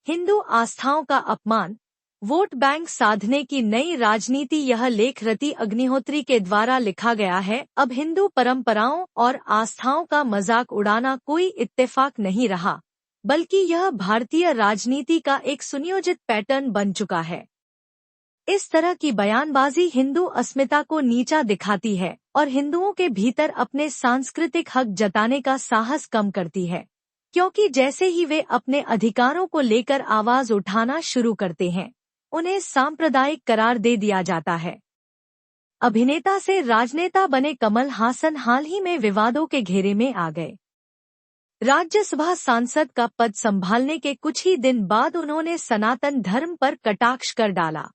हिंदू आस्थाओं का अपमान, vote bank साधने की नई राजनीति। यह लेख रति अग्निहोत्री के द्वारा लिखा गया है। अब हिंदू परंपराओं और आस्थाओं का मजाक उड़ाना कोई इत्तेफाक नहीं रहा, बल्कि यह भारतीय राजनीति का एक सुनियोजित पैटर्न बन चुका है। इस तरह की बयानबाजी हिंदू अस्मिता को नीचा दिखाती है और हिंदुओं के भीतर अपने सांस्कृतिक हक जताने का साहस कम करती है, क्योंकि जैसे ही वे अपने अधिकारों को लेकर आवाज उठाना शुरू करते हैं, उन्हें सांप्रदायिक करार दे दिया जाता है। अभिनेता से राजनेता बने कमल हासन हाल ही में विवादों के घेरे में आ गए। राज्यसभा सांसद का पद संभालने के कुछ ही दिन बाद उन्होंने सनातन धर्म पर कटाक्ष कर डाला।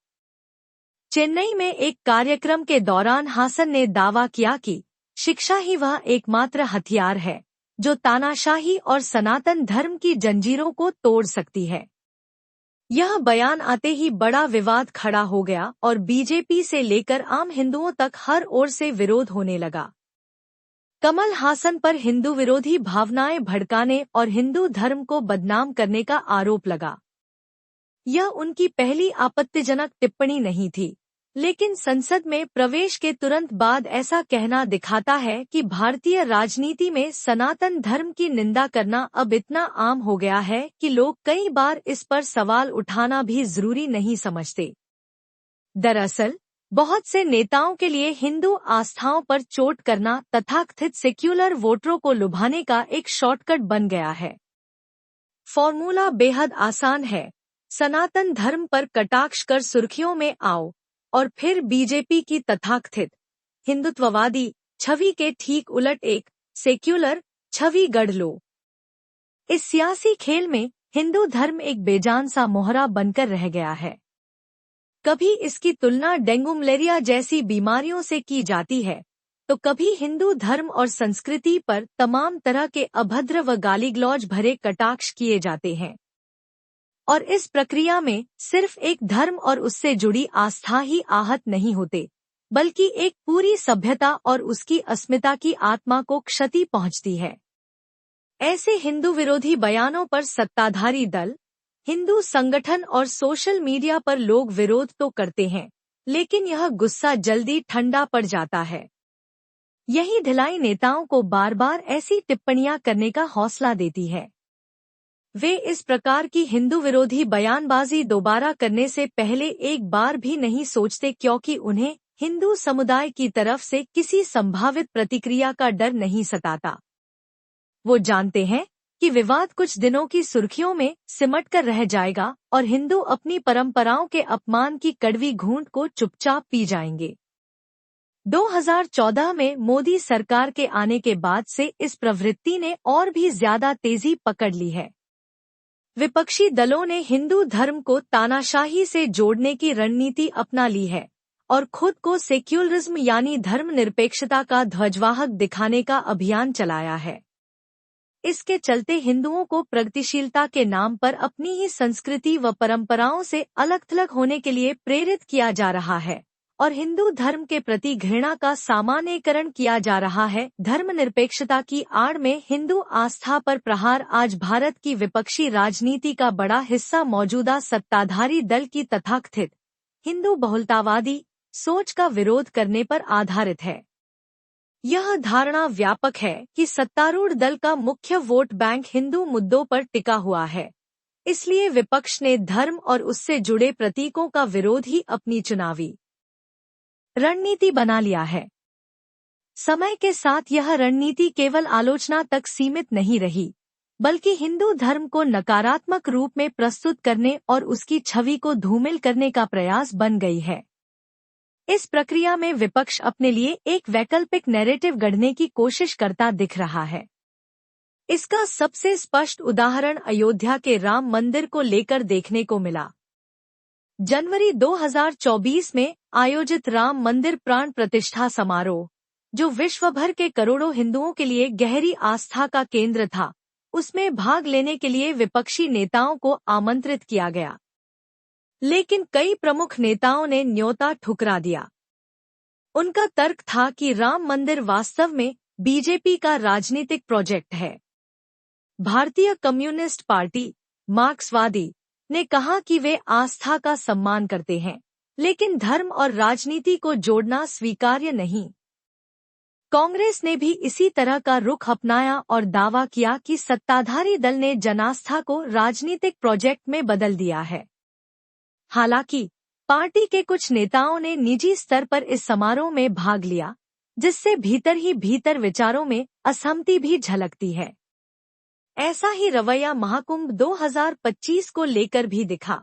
चेन्नई में एक कार्यक्रम के दौरान हासन ने दावा किया कि शिक्षा ही वह एकमात्र हथियार है जो तानाशाही और सनातन धर्म की जंजीरों को तोड़ सकती है। यह बयान आते ही बड़ा विवाद खड़ा हो गया और बीजेपी से लेकर आम हिंदुओं तक हर ओर से विरोध होने लगा। कमल हासन पर हिंदू विरोधी भावनाएं भड़काने और हिंदू धर्म को बदनाम करने का आरोप लगा। यह उनकी पहली आपत्तिजनक टिप्पणी नहीं थी, लेकिन संसद में प्रवेश के तुरंत बाद ऐसा कहना दिखाता है कि भारतीय राजनीति में सनातन धर्म की निंदा करना अब इतना आम हो गया है कि लोग कई बार इस पर सवाल उठाना भी जरूरी नहीं समझते। दरअसल बहुत से नेताओं के लिए हिंदू आस्थाओं पर चोट करना तथाकथित सेक्युलर वोटरों को लुभाने का एक शॉर्टकट बन गया है। फॉर्मूला बेहद आसान है, सनातन धर्म पर कटाक्ष कर सुर्खियों में आओ और फिर बीजेपी की तथाकथित हिंदुत्ववादी छवि के ठीक उलट एक सेक्युलर छवि गढ़ लो। इस सियासी खेल में हिंदू धर्म एक बेजान सा मोहरा बनकर रह गया है। कभी इसकी तुलना डेंगू मलेरिया जैसी बीमारियों से की जाती है, तो कभी हिंदू धर्म और संस्कृति पर तमाम तरह के अभद्र व गालीगलौज भरे कटाक्ष किए जाते हैं। और इस प्रक्रिया में सिर्फ एक धर्म और उससे जुड़ी आस्था ही आहत नहीं होते, बल्कि एक पूरी सभ्यता और उसकी अस्मिता की आत्मा को क्षति पहुंचती है। ऐसे हिंदू विरोधी बयानों पर सत्ताधारी दल, हिंदू संगठन और सोशल मीडिया पर लोग विरोध तो करते हैं, लेकिन यह गुस्सा जल्दी ठंडा पड़ जाता है। यही ढिलाई नेताओं को बार बार ऐसी टिप्पणियां करने का हौसला देती है। वे इस प्रकार की हिंदू विरोधी बयानबाजी दोबारा करने से पहले एक बार भी नहीं सोचते, क्योंकि उन्हें हिंदू समुदाय की तरफ से किसी संभावित प्रतिक्रिया का डर नहीं सताता। वो जानते हैं कि विवाद कुछ दिनों की सुर्खियों में सिमट कर रह जाएगा और हिंदू अपनी परंपराओं के अपमान की कड़वी घूंट को चुपचाप पी जाएंगे। 2014 में मोदी सरकार के आने के बाद से इस प्रवृत्ति ने और भी ज्यादा तेजी पकड़ ली है। विपक्षी दलों ने हिंदू धर्म को तानाशाही से जोड़ने की रणनीति अपना ली है और खुद को सेक्युलरिज्म यानी धर्मनिरपेक्षता का ध्वजवाहक दिखाने का अभियान चलाया है। इसके चलते हिंदुओं को प्रगतिशीलता के नाम पर अपनी ही संस्कृति व परंपराओं से अलग-थलग होने के लिए प्रेरित किया जा रहा है और हिंदू धर्म के प्रति घृणा का सामान्यीकरण किया जा रहा है। धर्मनिरपेक्षता की आड़ में हिंदू आस्था पर प्रहार आज भारत की विपक्षी राजनीति का बड़ा हिस्सा मौजूदा सत्ताधारी दल की तथाकथित हिंदू बहुलतावादी सोच का विरोध करने पर आधारित है। यह धारणा व्यापक है कि सत्तारूढ़ दल का मुख्य वोट बैंक हिंदू मुद्दों पर टिका हुआ है, इसलिए विपक्ष ने धर्म और उससे जुड़े प्रतीकों का विरोध ही अपनी चुनावी रणनीति बना लिया है। समय के साथ यह रणनीति केवल आलोचना तक सीमित नहीं रही, बल्कि हिंदू धर्म को नकारात्मक रूप में प्रस्तुत करने और उसकी छवि को धूमिल करने का प्रयास बन गई है। इस प्रक्रिया में विपक्ष अपने लिए एक वैकल्पिक नैरेटिव गढ़ने की कोशिश करता दिख रहा है। इसका सबसे स्पष्ट उदाहरण अयोध्या के राम मंदिर को लेकर देखने को मिला। जनवरी 2024 में आयोजित राम मंदिर प्राण प्रतिष्ठा समारोह, जो विश्व भर के करोड़ों हिंदुओं के लिए गहरी आस्था का केंद्र था, उसमें भाग लेने के लिए विपक्षी नेताओं को आमंत्रित किया गया, लेकिन कई प्रमुख नेताओं ने न्योता ठुकरा दिया। उनका तर्क था कि राम मंदिर वास्तव में बीजेपी का राजनीतिक प्रोजेक्ट है। भारतीय कम्युनिस्ट पार्टी, मार्क्सवादी ने कहा कि वे आस्था का सम्मान करते हैं, लेकिन धर्म और राजनीति को जोड़ना स्वीकार्य नहीं। कांग्रेस ने भी इसी तरह का रुख अपनाया और दावा किया कि सत्ताधारी दल ने जनास्था को राजनीतिक प्रोजेक्ट में बदल दिया है। हालांकि पार्टी के कुछ नेताओं ने निजी स्तर पर इस समारोह में भाग लिया, जिससे भीतर ही भीतर विचारों में असहमति भी झलकती है। ऐसा ही रवैया महाकुंभ 2025 को लेकर भी दिखा।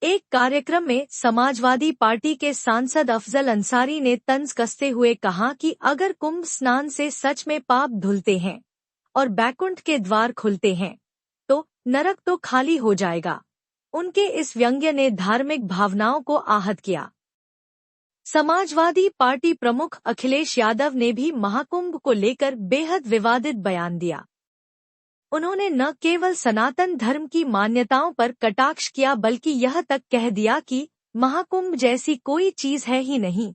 एक कार्यक्रम में समाजवादी पार्टी के सांसद अफजल अंसारी ने तंज कसते हुए कहा कि अगर कुंभ स्नान से सच में पाप धुलते हैं और बैकुंठ के द्वार खुलते हैं, तो नरक तो खाली हो जाएगा। उनके इस व्यंग्य ने धार्मिक भावनाओं को आहत किया। समाजवादी पार्टी प्रमुख अखिलेश यादव ने भी महाकुंभ को लेकर बेहद विवादित बयान दिया। उन्होंने न केवल सनातन धर्म की मान्यताओं पर कटाक्ष किया, बल्कि यह तक कह दिया कि महाकुंभ जैसी कोई चीज है ही नहीं।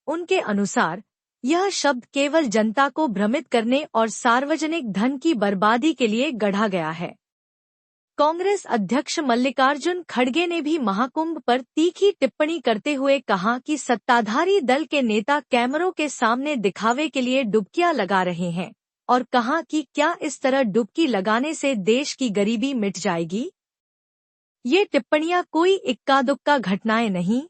उनके अनुसार यह शब्द केवल जनता को भ्रमित करने और सार्वजनिक धन की बर्बादी के लिए गढ़ा गया है। कांग्रेस अध्यक्ष मल्लिकार्जुन खड़गे ने भी महाकुंभ पर तीखी टिप्पणी करते हुए कहा कि सत्ताधारी दल के नेता कैमरों के सामने दिखावे के लिए डुबकियां लगा रहे हैं, और कहा कि क्या इस तरह डुबकी लगाने से देश की गरीबी मिट जाएगी। ये टिप्पणियां कोई इक्का दुक्का घटनाएं नहीं,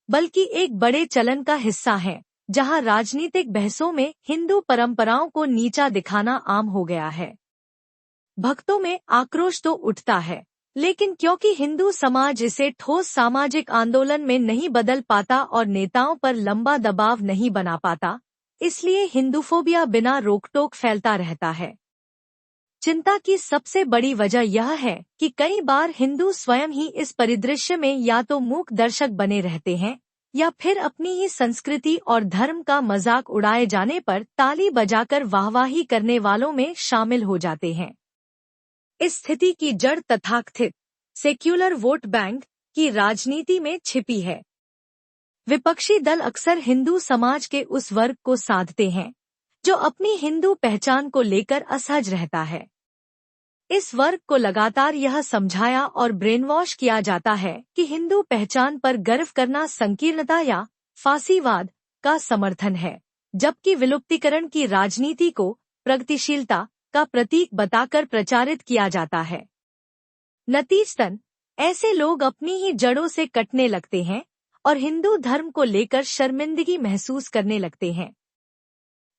बल्कि एक बड़े चलन का हिस्सा हैं, जहां राजनीतिक बहसों में हिंदू परंपराओं को नीचा दिखाना आम हो गया है। भक्तों में आक्रोश तो उठता है, लेकिन क्योंकि हिंदू समाज इसे ठोस सामाजिक आंदोलन में नहीं बदल पाता और नेताओं पर लंबा दबाव नहीं बना पाता, इसलिए हिंदूफोबिया बिना रोकटोक फैलता रहता है। चिंता की सबसे बड़ी वजह यह है कि कई बार हिंदू स्वयं ही इस परिदृश्य में या तो मूक दर्शक बने रहते हैं, या फिर अपनी ही संस्कृति और धर्म का मजाक उड़ाए जाने पर ताली बजाकर वाहवाही करने वालों में शामिल हो जाते हैं। इस स्थिति की जड़ तथाकथित सेक्युलर वोट बैंक की राजनीति में छिपी है। विपक्षी दल अक्सर हिंदू समाज के उस वर्ग को साधते हैं जो अपनी हिंदू पहचान को लेकर असहज रहता है। इस वर्ग को लगातार यह समझाया और ब्रेनवॉश किया जाता है कि हिंदू पहचान पर गर्व करना संकीर्णता या फासीवाद का समर्थन है, जबकि विलुप्तीकरण की राजनीति को प्रगतिशीलता का प्रतीक बताकर प्रचारित किया जाता है। नतीजतन ऐसे लोग अपनी ही जड़ों से कटने लगते हैं और हिंदू धर्म को लेकर शर्मिंदगी महसूस करने लगते हैं।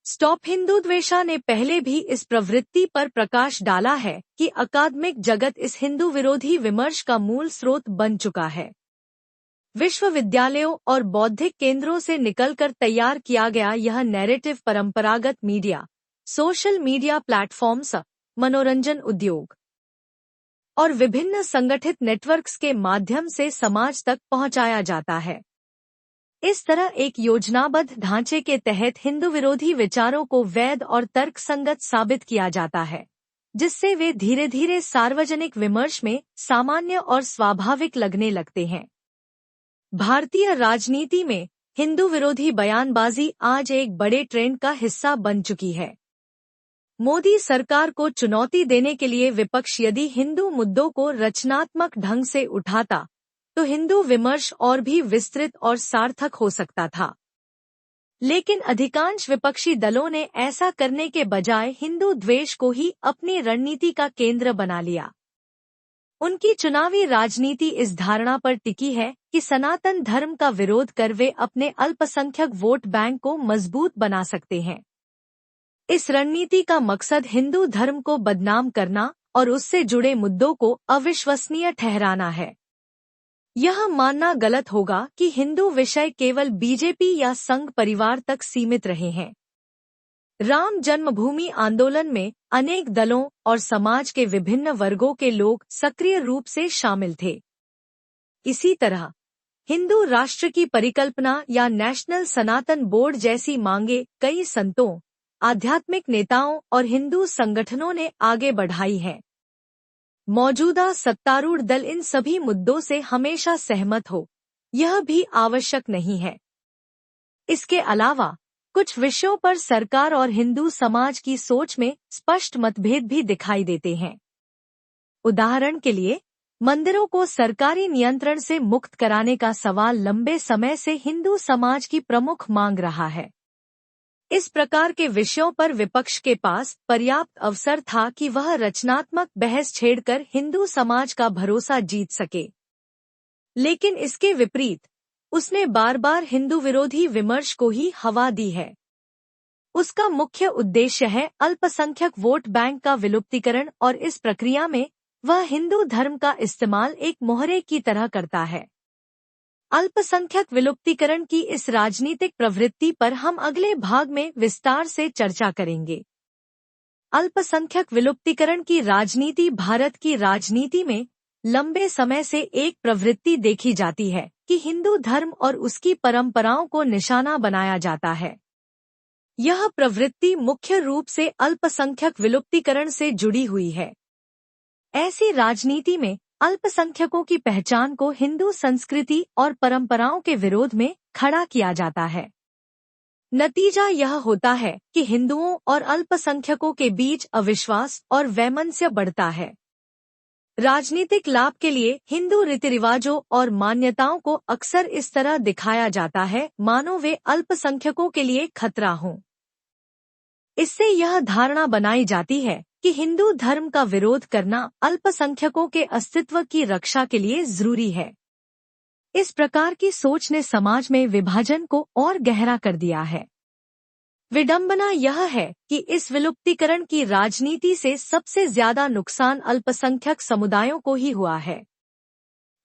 स्टॉप हिंदूद्वेषा ने पहले भी इस प्रवृत्ति पर प्रकाश डाला है कि अकादमिक जगत इस हिंदू विरोधी विमर्श का मूल स्रोत बन चुका है। विश्वविद्यालयों और बौद्धिक केंद्रों से निकलकर तैयार किया गया यह नैरेटिव परंपरागत मीडिया, सोशल मीडिया प्लेटफॉर्म्स, मनोरंजन उद्योग और विभिन्न संगठित नेटवर्क्स के माध्यम से समाज तक पहुंचाया जाता है। इस तरह एक योजनाबद्ध ढांचे के तहत हिंदू विरोधी विचारों को वैध और तर्कसंगत साबित किया जाता है, जिससे वे धीरे धीरे सार्वजनिक विमर्श में सामान्य और स्वाभाविक लगने लगते हैं। भारतीय राजनीति में हिंदू विरोधी बयानबाजी आज एक बड़े ट्रेंड का हिस्सा बन चुकी है। मोदी सरकार को चुनौती देने के लिए विपक्ष यदि हिंदू मुद्दों को रचनात्मक ढंग से उठाता, तो हिंदू विमर्श और भी विस्तृत और सार्थक हो सकता था। लेकिन अधिकांश विपक्षी दलों ने ऐसा करने के बजाय हिंदू द्वेष को ही अपनी रणनीति का केंद्र बना लिया। उनकी चुनावी राजनीति इस धारणा पर टिकी है कि सनातन धर्म का विरोध कर वे अपने अल्पसंख्यक वोट बैंक को मजबूत बना सकते हैं। इस रणनीति का मकसद हिंदू धर्म को बदनाम करना और उससे जुड़े मुद्दों को अविश्वसनीय ठहराना है। यह मानना गलत होगा कि हिंदू विषय केवल बीजेपी या संघ परिवार तक सीमित रहे हैं। राम जन्मभूमि आंदोलन में अनेक दलों और समाज के विभिन्न वर्गों के लोग सक्रिय रूप से शामिल थे। इसी तरह हिंदू राष्ट्र की परिकल्पना या नेशनल सनातन बोर्ड जैसी मांगे कई संतों, आध्यात्मिक नेताओं और हिंदू संगठनों ने आगे बढ़ाई है। मौजूदा सत्तारूढ़ दल इन सभी मुद्दों से हमेशा सहमत हो, यह भी आवश्यक नहीं है। इसके अलावा कुछ विषयों पर सरकार और हिंदू समाज की सोच में स्पष्ट मतभेद भी दिखाई देते हैं। उदाहरण के लिए, मंदिरों को सरकारी नियंत्रण से मुक्त कराने का सवाल लंबे समय से हिंदू समाज की प्रमुख मांग रहा है। इस प्रकार के विषयों पर विपक्ष के पास पर्याप्त अवसर था कि वह रचनात्मक बहस छेड़कर हिंदू समाज का भरोसा जीत सके। लेकिन इसके विपरीत उसने बार बार हिंदू विरोधी विमर्श को ही हवा दी है। उसका मुख्य उद्देश्य है अल्पसंख्यक वोट बैंक का विलुप्तीकरण और इस प्रक्रिया में वह हिंदू धर्म का इस्तेमाल एक मोहरे की तरह करता है। अल्पसंख्यक विलुप्तीकरण की इस राजनीतिक प्रवृत्ति पर हम अगले भाग में विस्तार से चर्चा करेंगे। अल्पसंख्यक विलुप्तीकरण की राजनीति भारत की राजनीति में लंबे समय से एक प्रवृत्ति देखी जाती है कि हिंदू धर्म और उसकी परंपराओं को निशाना बनाया जाता है। यह प्रवृत्ति मुख्य रूप से अल्पसंख्यक विलुप्तीकरण से जुड़ी हुई है। ऐसी राजनीति में अल्पसंख्यकों की पहचान को हिंदू संस्कृति और परंपराओं के विरोध में खड़ा किया जाता है। नतीजा यह होता है कि हिंदुओं और अल्पसंख्यकों के बीच अविश्वास और वैमनस्य बढ़ता है। राजनीतिक लाभ के लिए हिंदू रीति रिवाजों और मान्यताओं को अक्सर इस तरह दिखाया जाता है मानो वे अल्पसंख्यकों के लिए खतरा हों। इससे यह धारणा बनाई जाती है कि हिंदू धर्म का विरोध करना अल्पसंख्यकों के अस्तित्व की रक्षा के लिए जरूरी है। इस प्रकार की सोच ने समाज में विभाजन को और गहरा कर दिया है। विडंबना यह है कि इस विलुप्तीकरण की राजनीति से सबसे ज्यादा नुकसान अल्पसंख्यक समुदायों को ही हुआ है।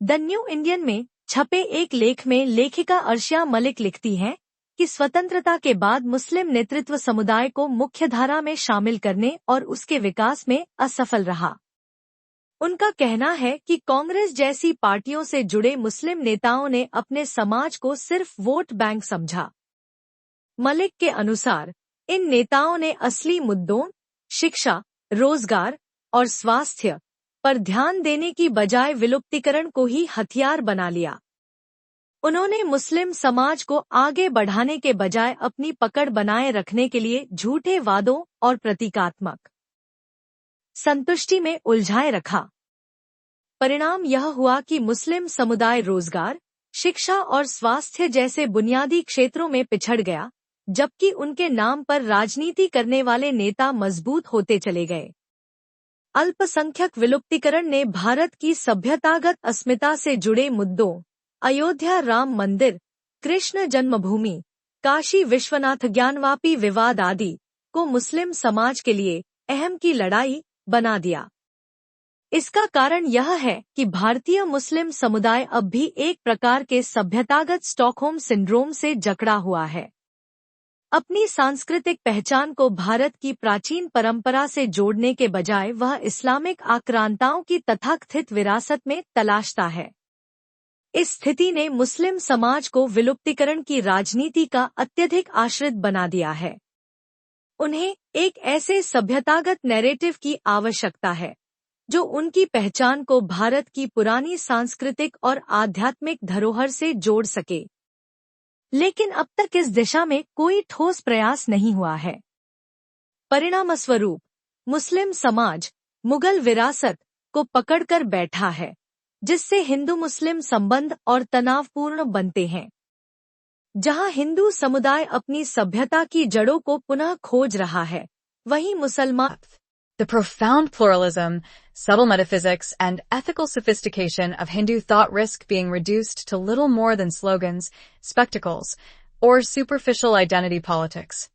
द न्यू इंडियन में छपे एक लेख में लेखिका अर्शिया मलिक लिखती हैं कि स्वतंत्रता के बाद मुस्लिम नेतृत्व समुदाय को मुख्यधारा में शामिल करने और उसके विकास में असफल रहा। उनका कहना है कि कांग्रेस जैसी पार्टियों से जुड़े मुस्लिम नेताओं ने अपने समाज को सिर्फ वोट बैंक समझा। मलिक के अनुसार इन नेताओं ने असली मुद्दों, शिक्षा, रोजगार और स्वास्थ्य पर ध्यान देने की बजाय विलुप्तीकरण को ही हथियार बना लिया। उन्होंने मुस्लिम समाज को आगे बढ़ाने के बजाय अपनी पकड़ बनाए रखने के लिए झूठे वादों और प्रतीकात्मक संतुष्टि में उलझाए रखा। परिणाम यह हुआ कि मुस्लिम समुदाय रोजगार, शिक्षा और स्वास्थ्य जैसे बुनियादी क्षेत्रों में पिछड़ गया, जबकि उनके नाम पर राजनीति करने वाले नेता मजबूत होते चले गए। अल्पसंख्यक विलुप्तीकरण ने भारत की सभ्यतागत अस्मिता से जुड़े मुद्दों, अयोध्या राम मंदिर, कृष्ण जन्मभूमि, काशी विश्वनाथ ज्ञानवापी विवाद आदि को मुस्लिम समाज के लिए अहम की लड़ाई बना दिया। इसका कारण यह है कि भारतीय मुस्लिम समुदाय अब भी एक प्रकार के सभ्यतागत स्टॉकहोम सिंड्रोम से जकड़ा हुआ है। अपनी सांस्कृतिक पहचान को भारत की प्राचीन परंपरा से जोड़ने के बजाय वह इस्लामिक आक्रांताओं की तथाकथित विरासत में तलाशता है। इस स्थिति ने मुस्लिम समाज को विलुप्तीकरण की राजनीति का अत्यधिक आश्रित बना दिया है। उन्हें एक ऐसे सभ्यतागत नैरेटिव की आवश्यकता है जो उनकी पहचान को भारत की पुरानी सांस्कृतिक और आध्यात्मिक धरोहर से जोड़ सके। लेकिन अब तक इस दिशा में कोई ठोस प्रयास नहीं हुआ है। परिणामस्वरूप मुस्लिम समाज मुगल विरासत को पकड़कर बैठा है, जिससे हिंदू मुस्लिम संबंध और तनावपूर्ण बनते हैं। जहां हिंदू समुदाय अपनी सभ्यता की जड़ों को पुनः खोज रहा है, वहीं मुसलमान The profound pluralism, subtle metaphysics, and ethical sophistication of Hindu thought risk being reduced to little more than slogans, spectacles, or superficial identity politics.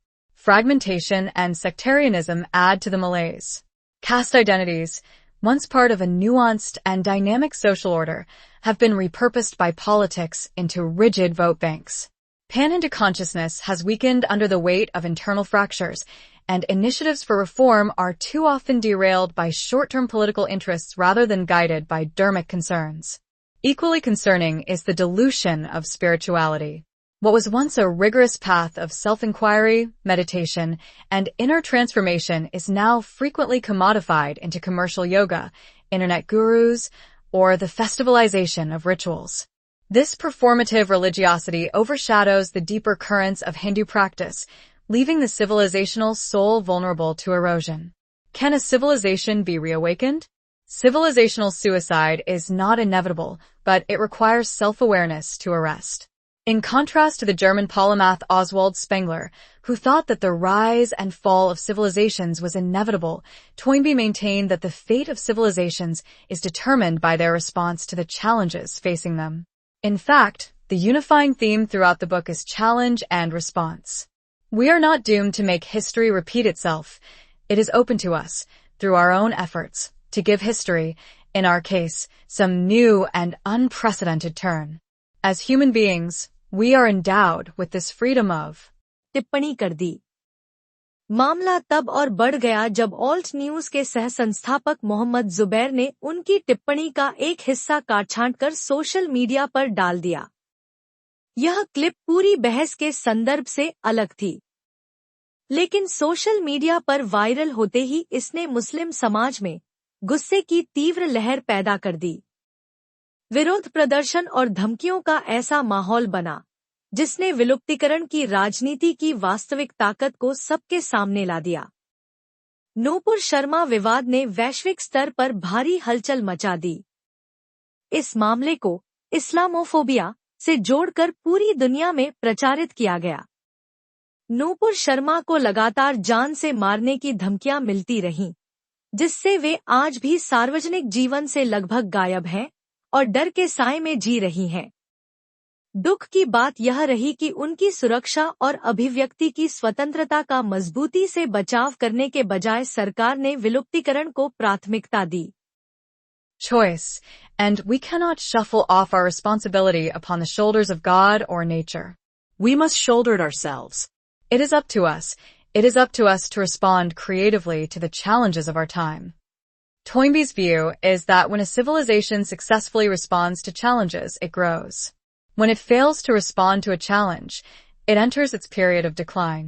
Fragmentation and sectarianism add to the malaise. Caste identities, once part of a nuanced and dynamic social order, have been repurposed by politics into rigid vote banks. Pan-Hindu consciousness has weakened under the weight of internal fractures, and initiatives for reform are too often derailed by short-term political interests rather than guided by dharmic concerns. Equally concerning is the dilution of spirituality. What was once a rigorous path of self-inquiry, meditation, and inner transformation is now frequently commodified into commercial yoga, internet gurus, or the festivalization of rituals. This performative religiosity overshadows the deeper currents of Hindu practice, leaving the civilizational soul vulnerable to erosion. Can a civilization be reawakened? Civilizational suicide is not inevitable, but it requires self-awareness to arrest. In contrast to the German polymath Oswald Spengler, who thought that the rise and fall of civilizations was inevitable, Toynbee maintained that the fate of civilizations is determined by their response to the challenges facing them. In fact, the unifying theme throughout the book is challenge and response. We are not doomed to make history repeat itself. It is open to us, through our own efforts, to give history, in our case, some new and unprecedented turn. As human beings, we are endowed with this freedom of टिप्पणी कर दी। मामला तब और बढ़ गया जब alt news के सह संस्थापक मोहम्मद जुबैर ने उनकी टिप्पणी का एक हिस्सा काट-छांट कर सोशल मीडिया पर डाल दिया। यह क्लिप पूरी बहस के संदर्भ से अलग थी, लेकिन सोशल मीडिया पर वायरल होते ही इसने मुस्लिम समाज में गुस्से की तीव्र लहर पैदा कर दी। विरोध प्रदर्शन और धमकियों का ऐसा माहौल बना जिसने विलुप्तीकरण की राजनीति की वास्तविक ताकत को सबके सामने ला दिया। नूपुर शर्मा विवाद ने वैश्विक स्तर पर भारी हलचल मचा दी। इस मामले को इस्लामोफोबिया से जोड़कर पूरी दुनिया में प्रचारित किया गया। नूपुर शर्मा को लगातार जान से मारने की धमकियां मिलती रहीं, जिससे वे आज भी सार्वजनिक जीवन से लगभग गायब हैं और डर के साए में जी रही हैं। दुख की बात यह रही कि उनकी सुरक्षा और अभिव्यक्ति की स्वतंत्रता का मजबूती से बचाव करने के बजाय सरकार ने विलुप्तीकरण को प्राथमिकता दी। Choice, and we cannot shuffle off our responsibility upon the shoulders of God or nature. We must shoulder it ourselves. It is up to us. It is up to us to respond creatively to the challenges of our time. Toynbee's view is that when a civilization successfully responds to challenges, it grows. When it fails to respond to a challenge, it enters its period of decline.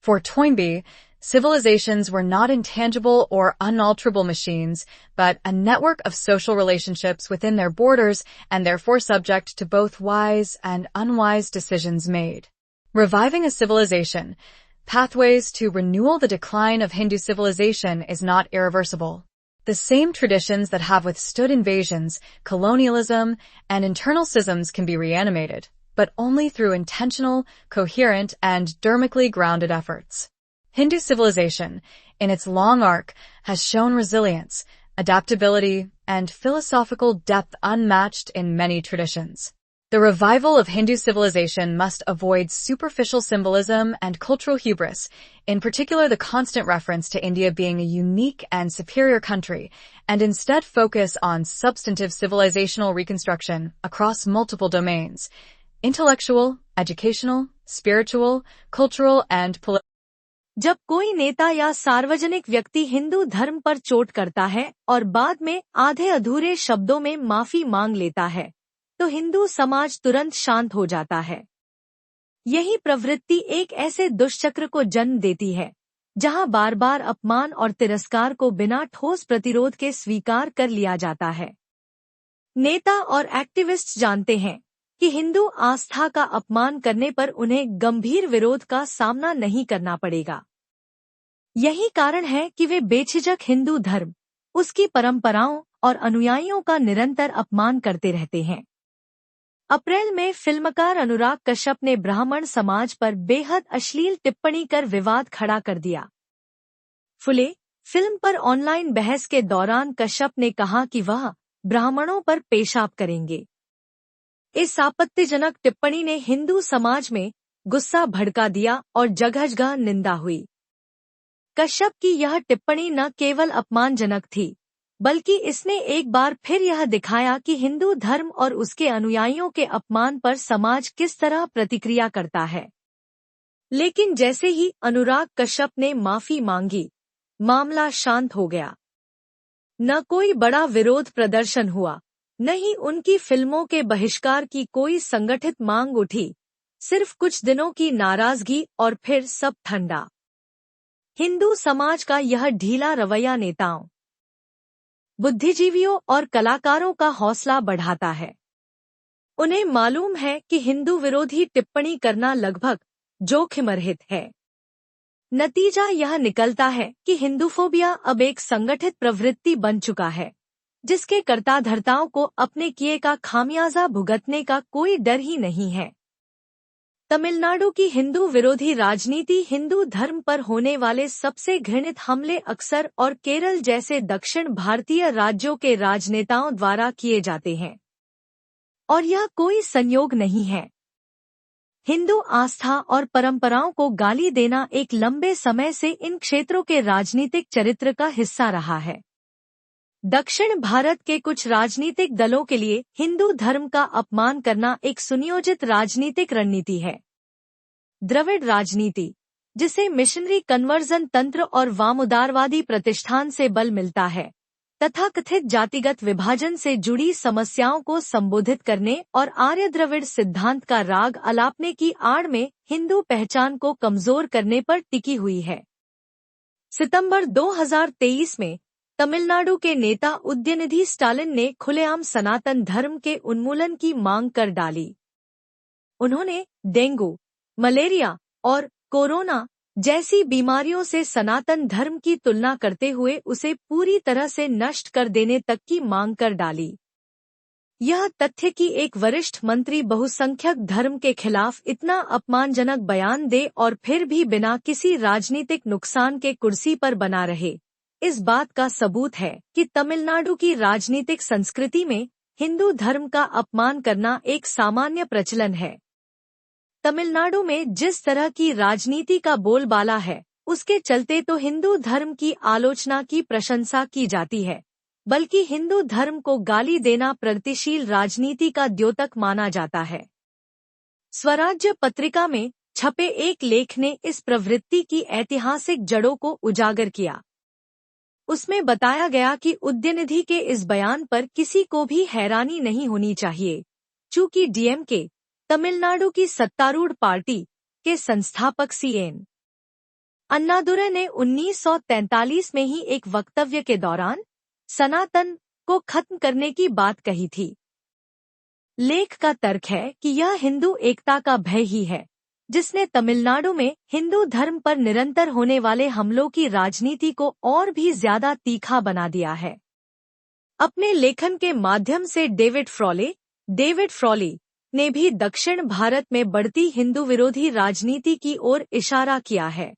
For Toynbee, civilizations were not intangible or unalterable machines, but a network of social relationships within their borders and therefore subject to both wise and unwise decisions made. Reviving a civilization, pathways to renewal the decline of Hindu civilization is not irreversible. The same traditions that have withstood invasions, colonialism, and internal schisms can be reanimated, but only through intentional, coherent, and dharmically grounded efforts. Hindu civilization, in its long arc, has shown resilience, adaptability, and philosophical depth unmatched in many traditions. The revival of Hindu civilization must avoid superficial symbolism and cultural hubris, in particular the constant reference to India being a unique and superior country, and instead focus on substantive civilizational reconstruction across multiple domains: intellectual, educational, spiritual, cultural, and political. जब कोई नेता या सार्वजनिक व्यक्ति हिंदू धर्म पर चोट करता है और बाद में आधे अधूरे शब्दों में माफी मांग लेता है, तो हिंदू समाज तुरंत शांत हो जाता है। यही प्रवृत्ति एक ऐसे दुष्चक्र को जन्म देती है, जहां बार बार अपमान और तिरस्कार को बिना ठोस प्रतिरोध के स्वीकार कर लिया जाता है। नेता और एक्टिविस्ट जानते हैं कि हिंदू आस्था का अपमान करने पर उन्हें गंभीर विरोध का सामना नहीं करना पड़ेगा। यही कारण है कि वे बेझिझक हिंदू धर्म, उसकी परंपराओं और अनुयायियों का निरंतर अपमान करते रहते हैं। अप्रैल में फिल्मकार अनुराग कश्यप ने ब्राह्मण समाज पर बेहद अश्लील टिप्पणी कर विवाद खड़ा कर दिया। फुले फिल्म पर ऑनलाइन बहस के दौरान कश्यप ने कहा कि वह ब्राह्मणों पर पेशाब करेंगे। इस आपत्तिजनक टिप्पणी ने हिंदू समाज में गुस्सा भड़का दिया और जगह-जगह निंदा हुई। कश्यप की यह टिप्पणी न केवल अपमानजनक थी, बल्कि इसने एक बार फिर यह दिखाया कि हिंदू धर्म और उसके अनुयायियों के अपमान पर समाज किस तरह प्रतिक्रिया करता है। लेकिन जैसे ही अनुराग कश्यप ने माफी मांगी, मामला शांत हो गया। न कोई बड़ा विरोध प्रदर्शन हुआ, न ही उनकी फिल्मों के बहिष्कार की कोई संगठित मांग उठी, सिर्फ कुछ दिनों की नाराजगी और फिर सब ठंडा। हिंदू समाज का यह ढीला रवैया नेताओं, बुद्धिजीवियों और कलाकारों का हौसला बढ़ाता है। उन्हें मालूम है कि हिंदू विरोधी टिप्पणी करना लगभग जोखिमरहित है। नतीजा यह निकलता है कि हिंदूफोबिया अब एक संगठित प्रवृत्ति बन चुका है, जिसके कर्ता धर्ताओं को अपने किए का खामियाजा भुगतने का कोई डर ही नहीं है। तमिलनाडु की हिंदू विरोधी राजनीति हिंदू धर्म पर होने वाले सबसे घृणित हमले अक्सर और केरल जैसे दक्षिण भारतीय राज्यों के राजनेताओं द्वारा किए जाते हैं, और यह कोई संयोग नहीं है। हिंदू आस्था और परंपराओं को गाली देना एक लंबे समय से इन क्षेत्रों के राजनीतिक चरित्र का हिस्सा रहा है। दक्षिण भारत के कुछ राजनीतिक दलों के लिए हिंदू धर्म का अपमान करना एक सुनियोजित राजनीतिक रणनीति है। द्रविड़ राजनीति, जिसे मिशनरी कन्वर्जन तंत्र और वामउदारवादी प्रतिष्ठान से बल मिलता है, तथाकथित जातिगत विभाजन से जुड़ी समस्याओं को संबोधित करने और आर्य द्रविड़ सिद्धांत का राग अलापने की आड़ में हिंदू पहचान को कमजोर करने पर टिकी हुई है। सितंबर 2023 में तमिलनाडु के नेता उदयनिधि स्टालिन ने खुलेआम सनातन धर्म के उन्मूलन की मांग कर डाली। उन्होंने डेंगू, मलेरिया और कोरोना जैसी बीमारियों से सनातन धर्म की तुलना करते हुए उसे पूरी तरह से नष्ट कर देने तक की मांग कर डाली। यह तथ्य कि एक वरिष्ठ मंत्री बहुसंख्यक धर्म के खिलाफ इतना अपमानजनक बयान दे और फिर भी बिना किसी राजनीतिक नुकसान के कुर्सी पर बना रहे, इस बात का सबूत है कि तमिलनाडु की राजनीतिक संस्कृति में हिंदू धर्म का अपमान करना एक सामान्य प्रचलन है। तमिलनाडु में जिस तरह की राजनीति का बोलबाला है, उसके चलते तो हिंदू धर्म की आलोचना की प्रशंसा की जाती है, बल्कि हिंदू धर्म को गाली देना प्रगतिशील राजनीति का द्योतक माना जाता है। स्वराज्य पत्रिका में छपे एक लेख ने इस प्रवृत्ति की ऐतिहासिक जड़ों को उजागर किया। उसमें बताया गया कि उदयनिधि के इस बयान पर किसी को भी हैरानी नहीं होनी चाहिए, चूंकि डीएमके, तमिलनाडु की सत्तारूढ़ पार्टी के संस्थापक सीएन अन्नादुरै ने 1943 में ही एक वक्तव्य के दौरान सनातन को खत्म करने की बात कही थी। लेख का तर्क है कि यह हिंदू एकता का भय ही है, जिसने तमिलनाडु में हिंदू धर्म पर निरंतर होने वाले हमलों की राजनीति को और भी ज्यादा तीखा बना दिया है। अपने लेखन के माध्यम से डेविड फ्रॉली ने भी दक्षिण भारत में बढ़ती हिंदू विरोधी राजनीति की ओर इशारा किया है।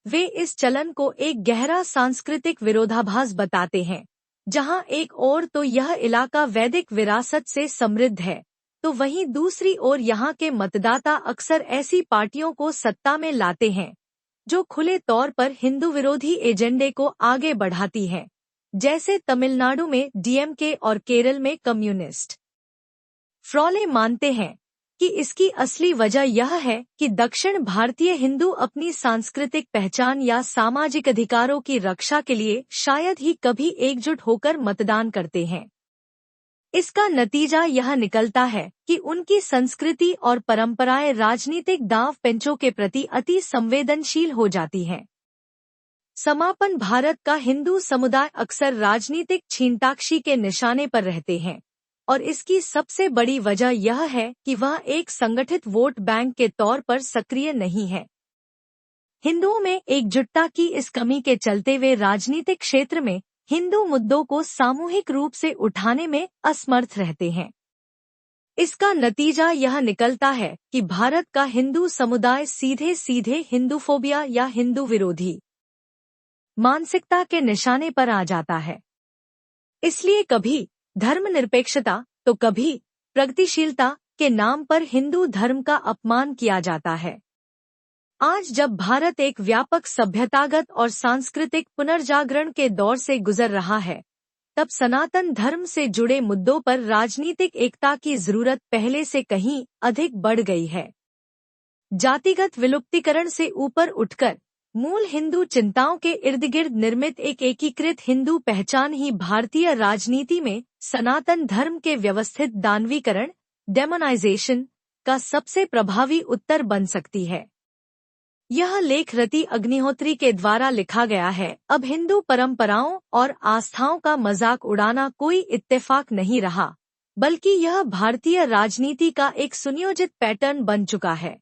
वे इस चलन को एक गहरा सांस्कृतिक विरोधाभास बताते हैं, जहां एक ओर तो यह इलाका वैदिक विरासत से समृद्ध है, तो वहीं दूसरी ओर यहाँ के मतदाता अक्सर ऐसी पार्टियों को सत्ता में लाते हैं जो खुले तौर पर हिंदू विरोधी एजेंडे को आगे बढ़ाती हैं, जैसे तमिलनाडु में डीएमके और केरल में कम्युनिस्ट। फ्रॉले मानते हैं कि इसकी असली वजह यह है कि दक्षिण भारतीय हिंदू अपनी सांस्कृतिक पहचान या सामाजिक अधिकारों की रक्षा के लिए शायद ही कभी एकजुट होकर मतदान करते हैं। इसका नतीजा यह निकलता है कि उनकी संस्कृति और परंपराएं राजनीतिक दांव पेंचों के प्रति अति संवेदनशील हो जाती हैं। समापन भारत का हिंदू समुदाय अक्सर राजनीतिक छीनताक्षी के निशाने पर रहते हैं, और इसकी सबसे बड़ी वजह यह है कि वह एक संगठित वोट बैंक के तौर पर सक्रिय नहीं है। हिंदुओं में एकजुटता की इस कमी के चलते वे राजनीतिक क्षेत्र में हिंदू मुद्दों को सामूहिक रूप से उठाने में असमर्थ रहते हैं। इसका नतीजा यह निकलता है कि भारत का हिंदू समुदाय सीधे सीधे हिंदूफोबिया या हिंदू विरोधी मानसिकता के निशाने पर आ जाता है। इसलिए कभी धर्मनिरपेक्षता तो कभी प्रगतिशीलता के नाम पर हिंदू धर्म का अपमान किया जाता है। आज जब भारत एक व्यापक सभ्यतागत और सांस्कृतिक पुनर्जागरण के दौर से गुजर रहा है, तब सनातन धर्म से जुड़े मुद्दों पर राजनीतिक एकता की जरूरत पहले से कहीं अधिक बढ़ गई है। जातिगत विलुप्तीकरण से ऊपर उठकर मूल हिंदू चिंताओं के इर्द-गिर्द निर्मित एक एकीकृत हिंदू पहचान ही भारतीय राजनीति में सनातन धर्म के व्यवस्थित दानवीकरण, डेमोनाइजेशन का सबसे प्रभावी उत्तर बन सकती है। यह लेख रति अग्निहोत्री के द्वारा लिखा गया है। अब हिंदू परंपराओं और आस्थाओं का मजाक उड़ाना कोई इत्तेफाक नहीं रहा, बल्कि यह भारतीय राजनीति का एक सुनियोजित पैटर्न बन चुका है।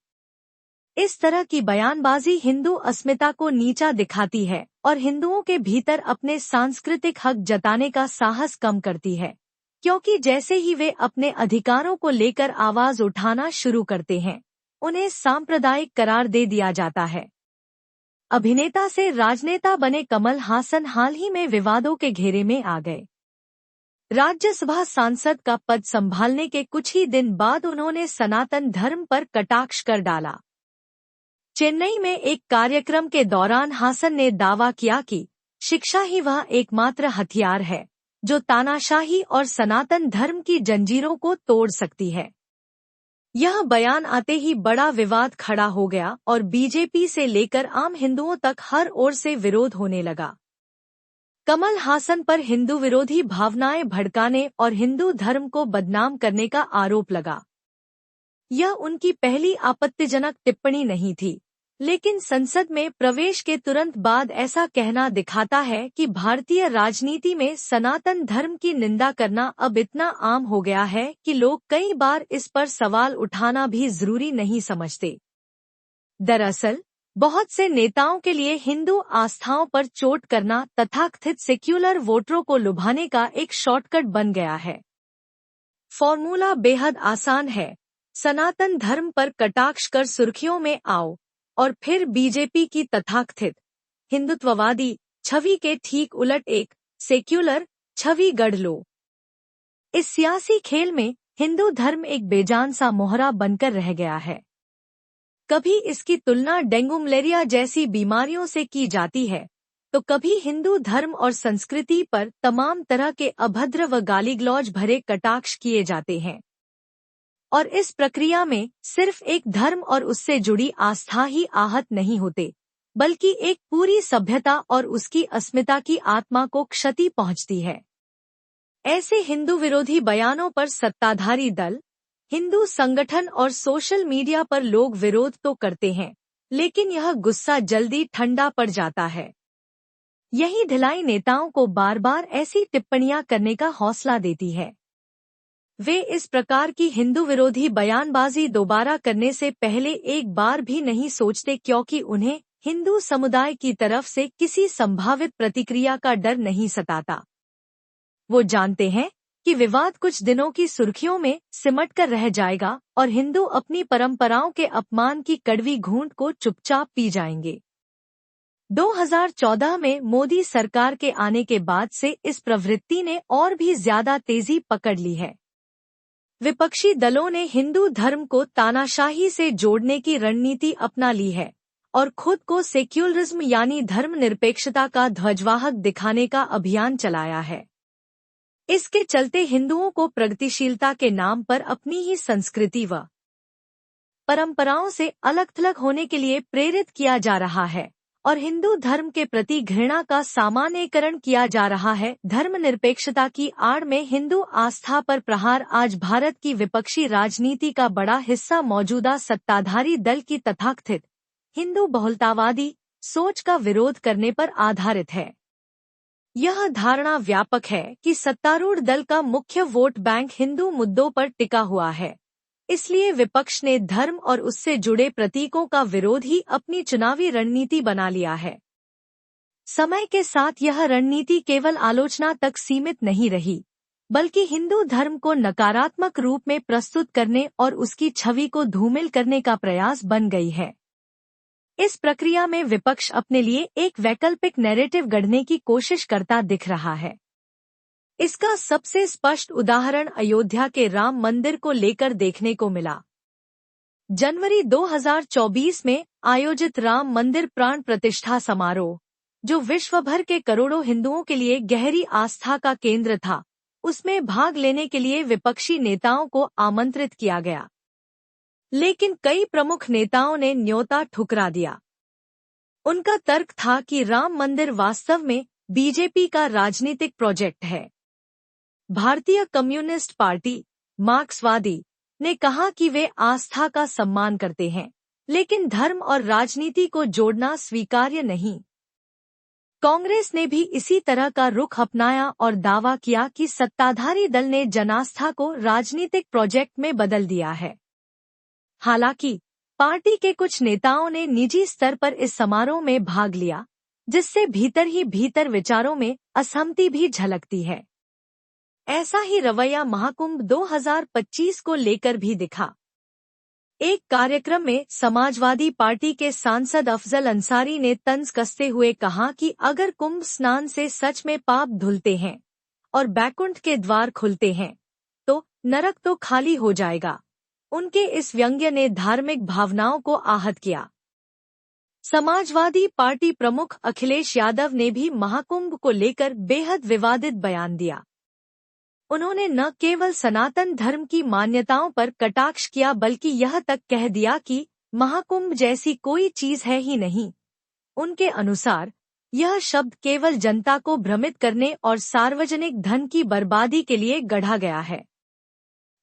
इस तरह की बयानबाजी हिंदू अस्मिता को नीचा दिखाती है और हिंदुओं के भीतर अपने सांस्कृतिक हक जताने का साहस कम करती है, क्योंकि जैसे ही वे अपने अधिकारों को लेकर आवाज उठाना शुरू करते हैं, उन्हें सांप्रदायिक करार दे दिया जाता है। अभिनेता से राजनेता बने कमल हासन हाल ही में विवादों के घेरे में आ गए। राज्यसभा सांसद का पद संभालने के कुछ ही दिन बाद उन्होंने सनातन धर्म पर कटाक्ष कर डाला। चेन्नई में एक कार्यक्रम के दौरान हासन ने दावा किया कि शिक्षा ही वह एकमात्र हथियार है जो तानाशाही और सनातन धर्म की जंजीरों को तोड़ सकती है। यह बयान आते ही बड़ा विवाद खड़ा हो गया और बीजेपी से लेकर आम हिंदुओं तक हर ओर से विरोध होने लगा। कमल हासन पर हिंदू विरोधी भावनाएं भड़काने और हिंदू धर्म को बदनाम करने का आरोप लगा। यह उनकी पहली आपत्तिजनक टिप्पणी नहीं थी, लेकिन संसद में प्रवेश के तुरंत बाद ऐसा कहना दिखाता है कि भारतीय राजनीति में सनातन धर्म की निंदा करना अब इतना आम हो गया है कि लोग कई बार इस पर सवाल उठाना भी जरूरी नहीं समझते। दरअसल बहुत से नेताओं के लिए हिंदू आस्थाओं पर चोट करना तथाकथित सेक्युलर वोटरों को लुभाने का एक शॉर्टकट बन गया है। फॉर्मूला बेहद आसान है, सनातन धर्म पर कटाक्ष कर सुर्खियों में आओ और फिर बीजेपी की तथाकथित हिंदुत्ववादी छवि के ठीक उलट एक सेक्युलर छवि गढ़ लो। इस सियासी खेल में हिंदू धर्म एक बेजान सा मोहरा बनकर रह गया है। कभी इसकी तुलना डेंगू मलेरिया जैसी बीमारियों से की जाती है, तो कभी हिंदू धर्म और संस्कृति पर तमाम तरह के अभद्र व गालीगलौज भरे कटाक्ष किए जाते हैं। और इस प्रक्रिया में सिर्फ एक धर्म और उससे जुड़ी आस्था ही आहत नहीं होते, बल्कि एक पूरी सभ्यता और उसकी अस्मिता की आत्मा को क्षति पहुंचती है। ऐसे हिंदू विरोधी बयानों पर सत्ताधारी दल, हिंदू संगठन और सोशल मीडिया पर लोग विरोध तो करते हैं, लेकिन यह गुस्सा जल्दी ठंडा पड़ जाता है। यही ढिलाई नेताओं को बार बार ऐसी टिप्पणियां करने का हौसला देती है। वे इस प्रकार की हिंदू विरोधी बयानबाजी दोबारा करने से पहले एक बार भी नहीं सोचते, क्योंकि उन्हें हिंदू समुदाय की तरफ से किसी संभावित प्रतिक्रिया का डर नहीं सताता। वो जानते हैं कि विवाद कुछ दिनों की सुर्खियों में सिमट कर रह जाएगा और हिंदू अपनी परंपराओं के अपमान की कड़वी घूंट को चुपचाप पी जाएंगे। 2014 में मोदी सरकार के आने के बाद से इस प्रवृत्ति ने और भी ज्यादा तेजी पकड़ ली है। विपक्षी दलों ने हिंदू धर्म को तानाशाही से जोड़ने की रणनीति अपना ली है और खुद को सेक्युलरिज्म यानी धर्मनिरपेक्षता का ध्वजवाहक दिखाने का अभियान चलाया है। इसके चलते हिंदुओं को प्रगतिशीलता के नाम पर अपनी ही संस्कृति व परंपराओं से अलग-थलग होने के लिए प्रेरित किया जा रहा है और हिंदू धर्म के प्रति घृणा का सामान्यीकरण किया जा रहा है। धर्मनिरपेक्षता की आड़ में हिंदू आस्था पर प्रहार आज भारत की विपक्षी राजनीति का बड़ा हिस्सा मौजूदा सत्ताधारी दल की तथाकथित हिंदू बहुलतावादी सोच का विरोध करने पर आधारित है। यह धारणा व्यापक है कि सत्तारूढ़ दल का मुख्य वोट बैंक हिंदू मुद्दों पर टिका हुआ है, इसलिए विपक्ष ने धर्म और उससे जुड़े प्रतीकों का विरोध ही अपनी चुनावी रणनीति बना लिया है। समय के साथ यह रणनीति केवल आलोचना तक सीमित नहीं रही, बल्कि हिंदू धर्म को नकारात्मक रूप में प्रस्तुत करने और उसकी छवि को धूमिल करने का प्रयास बन गई है। इस प्रक्रिया में विपक्ष अपने लिए एक वैकल्पिक नैरेटिव गढ़ने की कोशिश करता दिख रहा है। इसका सबसे स्पष्ट उदाहरण अयोध्या के राम मंदिर को लेकर देखने को मिला। जनवरी 2024 में आयोजित राम मंदिर प्राण प्रतिष्ठा समारोह, जो विश्व भर के करोड़ों हिंदुओं के लिए गहरी आस्था का केंद्र था, उसमें भाग लेने के लिए विपक्षी नेताओं को आमंत्रित किया गया, लेकिन कई प्रमुख नेताओं ने न्योता ठुकरा दिया। उनका तर्क था कि राम मंदिर वास्तव में बीजेपी का राजनीतिक प्रोजेक्ट है। भारतीय कम्युनिस्ट पार्टी, मार्क्सवादी, ने कहा कि वे आस्था का सम्मान करते हैं, लेकिन धर्म और राजनीति को जोड़ना स्वीकार्य नहीं। कांग्रेस ने भी इसी तरह का रुख अपनाया और दावा किया कि सत्ताधारी दल ने जनास्था को राजनीतिक प्रोजेक्ट में बदल दिया है। हालांकि पार्टी के कुछ नेताओं ने निजी स्तर पर इस समारोह में भाग लिया, जिससे भीतर ही भीतर विचारों में असहमति भी झलकती है। ऐसा ही रवैया महाकुंभ 2025 को लेकर भी दिखा। एक कार्यक्रम में समाजवादी पार्टी के सांसद अफजल अंसारी ने तंज कसते हुए कहा कि अगर कुंभ स्नान से सच में पाप धुलते हैं और बैकुंठ के द्वार खुलते हैं, तो नरक तो खाली हो जाएगा। उनके इस व्यंग्य ने धार्मिक भावनाओं को आहत किया। समाजवादी पार्टी प्रमुख अखिलेश यादव ने भी महाकुंभ को लेकर बेहद विवादित बयान दिया। उन्होंने न केवल सनातन धर्म की मान्यताओं पर कटाक्ष किया, बल्कि यह तक कह दिया कि महाकुंभ जैसी कोई चीज है ही नहीं। उनके अनुसार यह शब्द केवल जनता को भ्रमित करने और सार्वजनिक धन की बर्बादी के लिए गढ़ा गया है।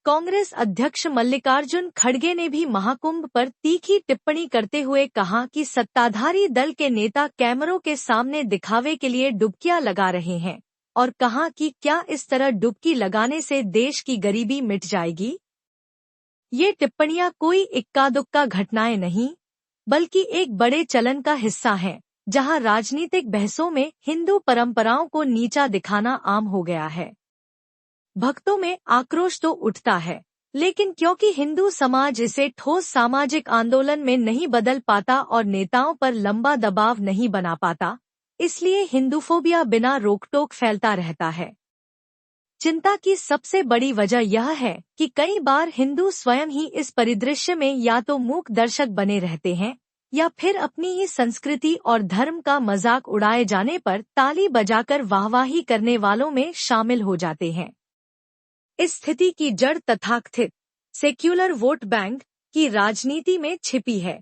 कांग्रेस अध्यक्ष मल्लिकार्जुन खड़गे ने भी महाकुंभ पर तीखी टिप्पणी करते हुए कहा कि सत्ताधारी दल के नेता कैमरों के सामने दिखावे के लिए डुबकियां लगा रहे हैं, और कहा कि क्या इस तरह डुबकी लगाने से देश की गरीबी मिट जाएगी। ये टिप्पणियां कोई इक्का दुक्का घटनाएं नहीं, बल्कि एक बड़े चलन का हिस्सा हैं, जहां राजनीतिक बहसों में हिंदू परंपराओं को नीचा दिखाना आम हो गया है। भक्तों में आक्रोश तो उठता है, लेकिन क्योंकि हिंदू समाज इसे ठोस सामाजिक आंदोलन में नहीं बदल पाता और नेताओं पर लंबा दबाव नहीं बना पाता, इसलिए हिंदूफोबिया बिना रोकटोक फैलता रहता है। चिंता की सबसे बड़ी वजह यह है कि कई बार हिंदू स्वयं ही इस परिदृश्य में या तो मूक दर्शक बने रहते हैं, या फिर अपनी ही संस्कृति और धर्म का मजाक उड़ाए जाने पर ताली बजाकर वाहवाही करने वालों में शामिल हो जाते हैं। इस स्थिति की जड़ तथाकथित सेक्युलर वोट बैंक की राजनीति में छिपी है।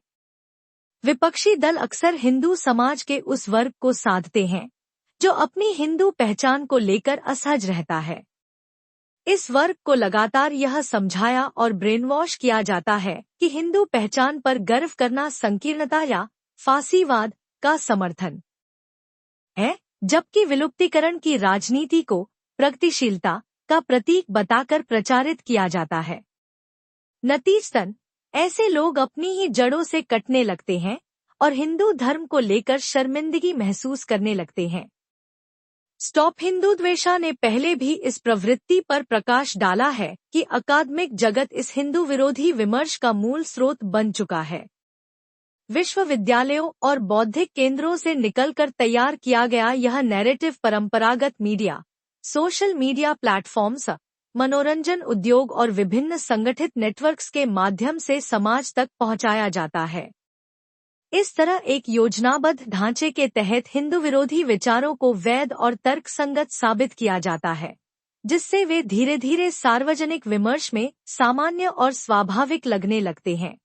विपक्षी दल अक्सर हिंदू समाज के उस वर्ग को साधते हैं जो अपनी हिंदू पहचान को लेकर असहज रहता है। इस वर्ग को लगातार यह समझाया और ब्रेनवॉश किया जाता है कि हिंदू पहचान पर गर्व करना संकीर्णता या फासीवाद का समर्थन है, जबकि विलुप्तीकरण की राजनीति को प्रगतिशीलता का प्रतीक बताकर प्रचारित किया जाता है। नतीजतन ऐसे लोग अपनी ही जड़ों से कटने लगते हैं और हिंदू धर्म को लेकर शर्मिंदगी महसूस करने लगते हैं। स्टॉप हिंदू द्वेषा ने पहले भी इस प्रवृत्ति पर प्रकाश डाला है कि अकादमिक जगत इस हिंदू विरोधी विमर्श का मूल स्रोत बन चुका है। विश्वविद्यालयों और बौद्धिक केंद्रों से निकलकर तैयार किया गया यह नैरेटिव परंपरागत मीडिया, सोशल मीडिया प्लेटफॉर्म्स, मनोरंजन उद्योग और विभिन्न संगठित नेटवर्क्स के माध्यम से समाज तक पहुंचाया जाता है। इस तरह एक योजनाबद्ध ढांचे के तहत हिंदू विरोधी विचारों को वैध और तर्कसंगत साबित किया जाता है, जिससे वे धीरे धीरे सार्वजनिक विमर्श में सामान्य और स्वाभाविक लगने लगते हैं।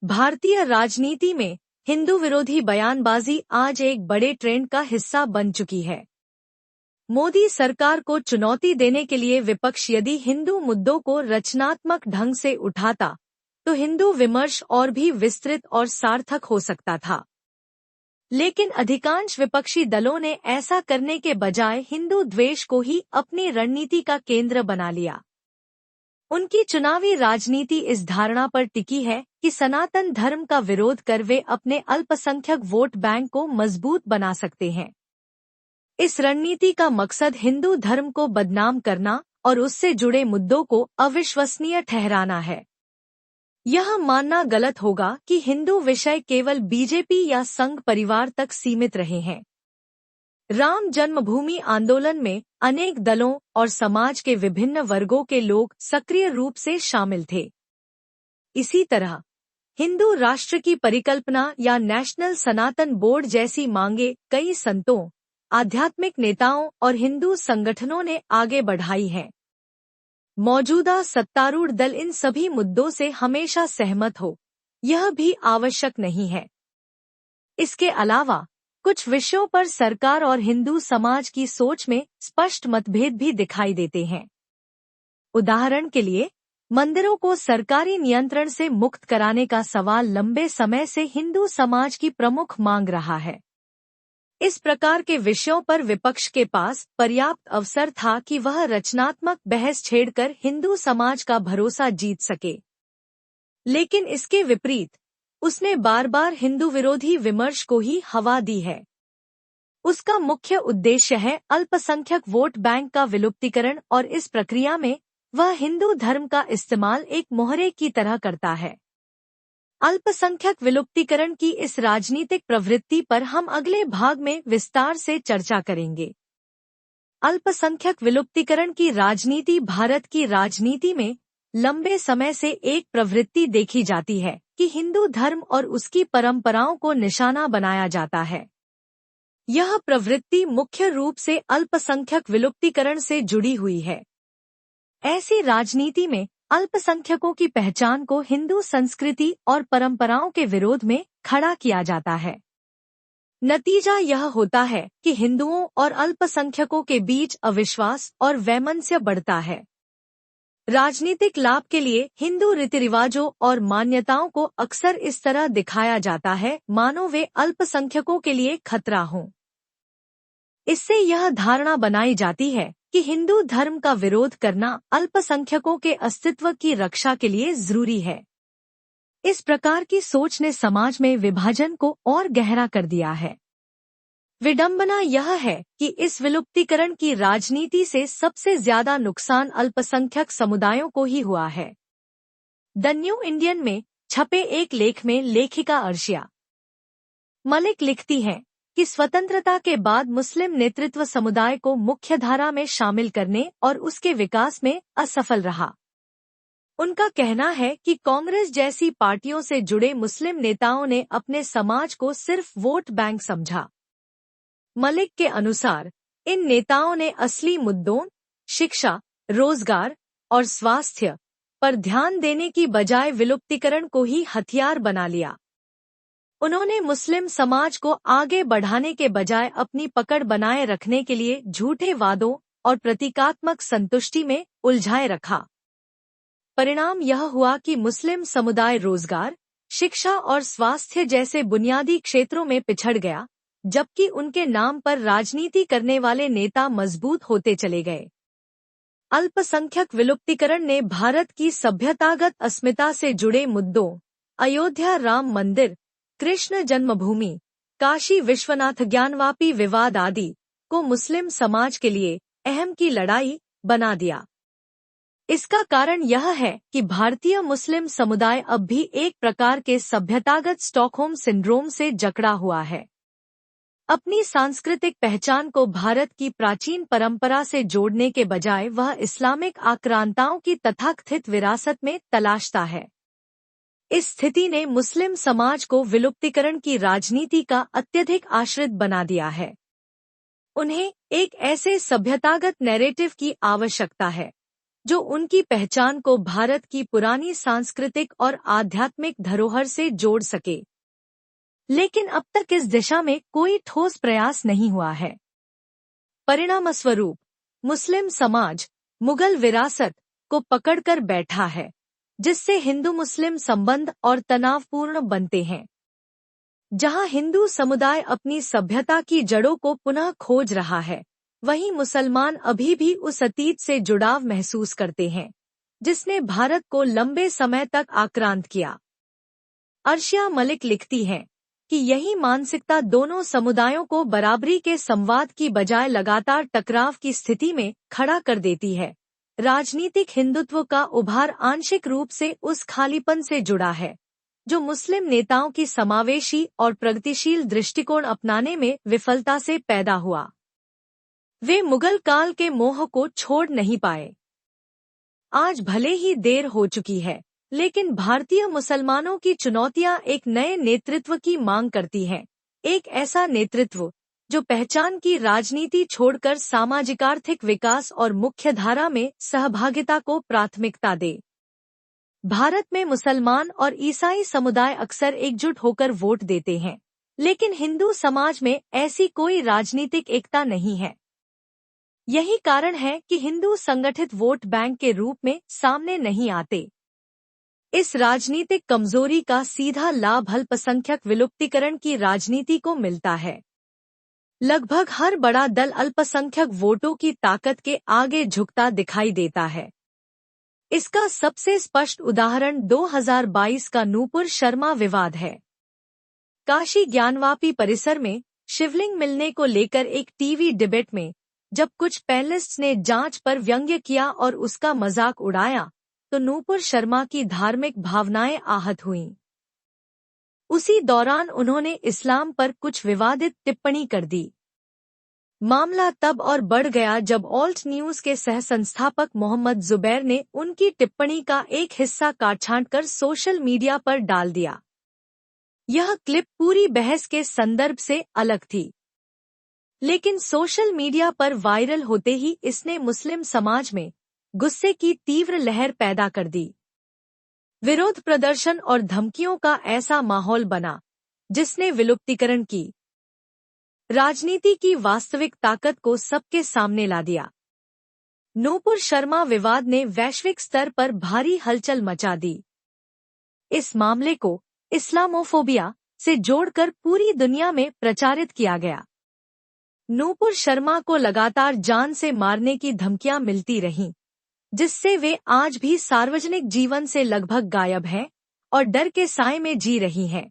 भारतीय राजनीति में हिंदू विरोधी बयानबाजी आज एक बड़े ट्रेंड का हिस्सा बन चुकी है। मोदी सरकार को चुनौती देने के लिए विपक्ष यदि हिंदू मुद्दों को रचनात्मक ढंग से उठाता, तो हिंदू विमर्श और भी विस्तृत और सार्थक हो सकता था। लेकिन अधिकांश विपक्षी दलों ने ऐसा करने के बजाय हिंदू द्वेष को ही अपनी रणनीति का केंद्र बना लिया। उनकी चुनावी राजनीति इस धारणा पर टिकी है कि सनातन धर्म का विरोध कर वे अपने अल्पसंख्यक वोट बैंक को मजबूत बना सकते हैं। इस रणनीति का मकसद हिंदू धर्म को बदनाम करना और उससे जुड़े मुद्दों को अविश्वसनीय ठहराना है। यह मानना गलत होगा कि हिंदू विषय केवल बीजेपी या संघ परिवार तक सीमित रहे हैं। राम जन्मभूमि आंदोलन में अनेक दलों और समाज के विभिन्न वर्गों के लोग सक्रिय रूप से शामिल थे। इसी तरह हिंदू राष्ट्र की परिकल्पना या नेशनल सनातन बोर्ड जैसी मांगे कई संतों, आध्यात्मिक नेताओं और हिंदू संगठनों ने आगे बढ़ाई हैं। मौजूदा सत्तारूढ़ दल इन सभी मुद्दों से हमेशा सहमत हो, यह भी आवश्यक नहीं है। इसके अलावा कुछ विषयों पर सरकार और हिंदू समाज की सोच में स्पष्ट मतभेद भी दिखाई देते हैं। उदाहरण के लिए, मंदिरों को सरकारी नियंत्रण से मुक्त कराने का सवाल लंबे समय से हिंदू समाज की प्रमुख मांग रहा है। इस प्रकार के विषयों पर विपक्ष के पास पर्याप्त अवसर था कि वह रचनात्मक बहस छेड़कर हिंदू समाज का भरोसा जीत सके। लेकिन इसके विपरीत उसने बार बार हिंदू विरोधी विमर्श को ही हवा दी है। उसका मुख्य उद्देश्य है अल्पसंख्यक वोट बैंक का विलुप्तीकरण और इस प्रक्रिया में वह हिंदू धर्म का इस्तेमाल एक मोहरे की तरह करता है। अल्पसंख्यक विलुप्तीकरण की इस राजनीतिक प्रवृत्ति पर हम अगले भाग में विस्तार से चर्चा करेंगे। अल्पसंख्यक विलुप्तीकरण की राजनीति भारत की राजनीति में लंबे समय से एक प्रवृत्ति देखी जाती है कि हिंदू धर्म और उसकी परंपराओं को निशाना बनाया जाता है। यह प्रवृत्ति मुख्य रूप से अल्पसंख्यक विलुप्तीकरण से जुड़ी हुई है। ऐसी राजनीति में अल्पसंख्यकों की पहचान को हिंदू संस्कृति और परंपराओं के विरोध में खड़ा किया जाता है। नतीजा यह होता है कि हिंदुओं और अल्पसंख्यकों के बीच अविश्वास और वैमनस्य बढ़ता है। राजनीतिक लाभ के लिए हिंदू रीति रिवाजों और मान्यताओं को अक्सर इस तरह दिखाया जाता है मानो वे अल्पसंख्यकों के लिए खतरा हों। इससे यह धारणा बनाई जाती है कि हिंदू धर्म का विरोध करना अल्पसंख्यकों के अस्तित्व की रक्षा के लिए जरूरी है। इस प्रकार की सोच ने समाज में विभाजन को और गहरा कर दिया है। विडंबना यह है कि इस विलुप्तीकरण की राजनीति से सबसे ज्यादा नुकसान अल्पसंख्यक समुदायों को ही हुआ है। द न्यू इंडियन में छपे एक लेख में लेखिका अर्शिया मलिक लिखती हैं कि स्वतंत्रता के बाद मुस्लिम नेतृत्व समुदाय को मुख्यधारा में शामिल करने और उसके विकास में असफल रहा। उनका कहना है कि कांग्रेस जैसी पार्टियों से जुड़े मुस्लिम नेताओं ने अपने समाज को सिर्फ वोट बैंक समझा। मलिक के अनुसार इन नेताओं ने असली मुद्दों, शिक्षा, रोजगार और स्वास्थ्य पर ध्यान देने की बजाय विलुप्तीकरण को ही हथियार बना लिया। उन्होंने मुस्लिम समाज को आगे बढ़ाने के बजाय अपनी पकड़ बनाए रखने के लिए झूठे वादों और प्रतीकात्मक संतुष्टि में उलझाए रखा। परिणाम यह हुआ कि मुस्लिम समुदाय रोजगार, शिक्षा और स्वास्थ्य जैसे बुनियादी क्षेत्रों में पिछड़ गया, जबकि उनके नाम पर राजनीति करने वाले नेता मजबूत होते चले गए। अल्पसंख्यक विलुप्तीकरण ने भारत की सभ्यतागत अस्मिता से जुड़े मुद्दों, अयोध्या राम मंदिर, कृष्ण जन्मभूमि, काशी विश्वनाथ ज्ञानवापी विवाद आदि को मुस्लिम समाज के लिए अहम की लड़ाई बना दिया। इसका कारण यह है कि भारतीय मुस्लिम समुदाय अब भी एक प्रकार के सभ्यतागत स्टॉकहोम सिंड्रोम से जकड़ा हुआ है। अपनी सांस्कृतिक पहचान को भारत की प्राचीन परंपरा से जोड़ने के बजाय वह इस्लामिक आक्रांताओं की तथाकथित विरासत में तलाशता है। इस स्थिति ने मुस्लिम समाज को विलुप्तीकरण की राजनीति का अत्यधिक आश्रित बना दिया है। उन्हें एक ऐसे सभ्यतागत नैरेटिव की आवश्यकता है जो उनकी पहचान को भारत की पुरानी सांस्कृतिक और आध्यात्मिक धरोहर से जोड़ सके। लेकिन अब तक इस दिशा में कोई ठोस प्रयास नहीं हुआ है। परिणामस्वरूप मुस्लिम समाज मुगल विरासत को पकड़कर बैठा है, जिससे हिंदू मुस्लिम संबंध और तनावपूर्ण बनते हैं। जहां हिंदू समुदाय अपनी सभ्यता की जड़ों को पुनः खोज रहा है, वहीं मुसलमान अभी भी उस अतीत से जुड़ाव महसूस करते हैं जिसने भारत को लंबे समय तक आक्रांत किया। अर्शिया मलिक लिखती हैं कि यही मानसिकता दोनों समुदायों को बराबरी के संवाद की बजाय लगातार टकराव की स्थिति में खड़ा कर देती है। राजनीतिक हिंदुत्व का उभार आंशिक रूप से उस खालीपन से जुड़ा है जो मुस्लिम नेताओं की समावेशी और प्रगतिशील दृष्टिकोण अपनाने में विफलता से पैदा हुआ। वे मुगल काल के मोह को छोड़ नहीं पाए। आज भले ही देर हो चुकी है, लेकिन भारतीय मुसलमानों की चुनौतियां एक नए नेतृत्व की मांग करती हैं। एक ऐसा नेतृत्व जो पहचान की राजनीति छोड़कर सामाजिकार्थिक विकास और मुख्यधारा में सहभागिता को प्राथमिकता दे। भारत में मुसलमान और ईसाई समुदाय अक्सर एकजुट होकर वोट देते हैं, लेकिन हिंदू समाज में ऐसी कोई राजनीतिक एकता नहीं है। यही कारण है कि हिंदू संगठित वोट बैंक के रूप में सामने नहीं आते। इस राजनीतिक कमजोरी का सीधा लाभ अल्पसंख्यक विलुप्तीकरण की राजनीति को मिलता है। लगभग हर बड़ा दल अल्पसंख्यक वोटों की ताकत के आगे झुकता दिखाई देता है। इसका सबसे स्पष्ट उदाहरण 2022 का नूपुर शर्मा विवाद है। काशी ज्ञानवापी परिसर में शिवलिंग मिलने को लेकर एक टीवी डिबेट में जब कुछ पैनलिस्ट्स ने जांच पर व्यंग्य किया और उसका मजाक उड़ाया, तो नूपुर शर्मा की धार्मिक भावनाएं आहत हुईं। उसी दौरान उन्होंने इस्लाम पर कुछ विवादित टिप्पणी कर दी। मामला तब और बढ़ गया जब ऑल्ट न्यूज के सह-संस्थापक मोहम्मद जुबैर ने उनकी टिप्पणी का एक हिस्सा काट-छांट कर सोशल मीडिया पर डाल दिया। यह क्लिप पूरी बहस के संदर्भ से अलग थी, लेकिन सोशल मीडिया पर वायरल होते ही इसने मुस्लिम समाज में गुस्से की तीव्र लहर पैदा कर दी। विरोध प्रदर्शन और धमकियों का ऐसा माहौल बना जिसने विलुप्तीकरण की राजनीति की वास्तविक ताकत को सबके सामने ला दिया। नूपुर शर्मा विवाद ने वैश्विक स्तर पर भारी हलचल मचा दी। इस मामले को इस्लामोफोबिया से जोड़कर पूरी दुनिया में प्रचारित किया गया। नूपुर शर्मा को लगातार जान से मारने की धमकियां मिलती रहीं, जिससे वे आज भी सार्वजनिक जीवन से लगभग गायब हैं और डर के साए में जी रही हैं।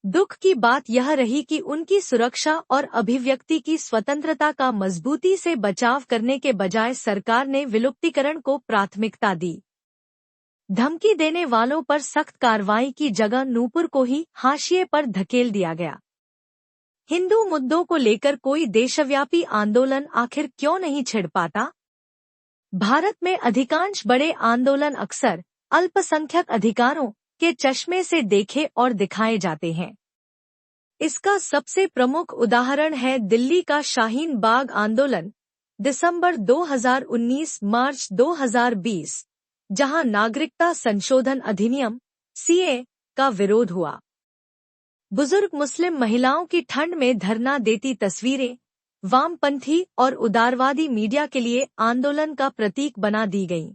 दुख की बात यह रही कि उनकी सुरक्षा और अभिव्यक्ति की स्वतंत्रता का मजबूती से बचाव करने के बजाय सरकार ने विलुप्तीकरण को प्राथमिकता दी। धमकी देने वालों पर सख्त कार्रवाई की जगह नूपुर को ही हाशिए पर धकेल दिया गया। हिंदू मुद्दों को लेकर कोई देशव्यापी आंदोलन आखिर क्यों नहीं छिड़ पाता? भारत में अधिकांश बड़े आंदोलन अक्सर अल्पसंख्यक अधिकारों के चश्मे से देखे और दिखाए जाते हैं। इसका सबसे प्रमुख उदाहरण है दिल्ली का शाहीन बाग आंदोलन दिसंबर 2019 मार्च 2020, जहां नागरिकता संशोधन अधिनियम सीए का विरोध हुआ। बुजुर्ग मुस्लिम महिलाओं की ठंड में धरना देती तस्वीरें वामपंथी और उदारवादी मीडिया के लिए आंदोलन का प्रतीक बना दी गईं।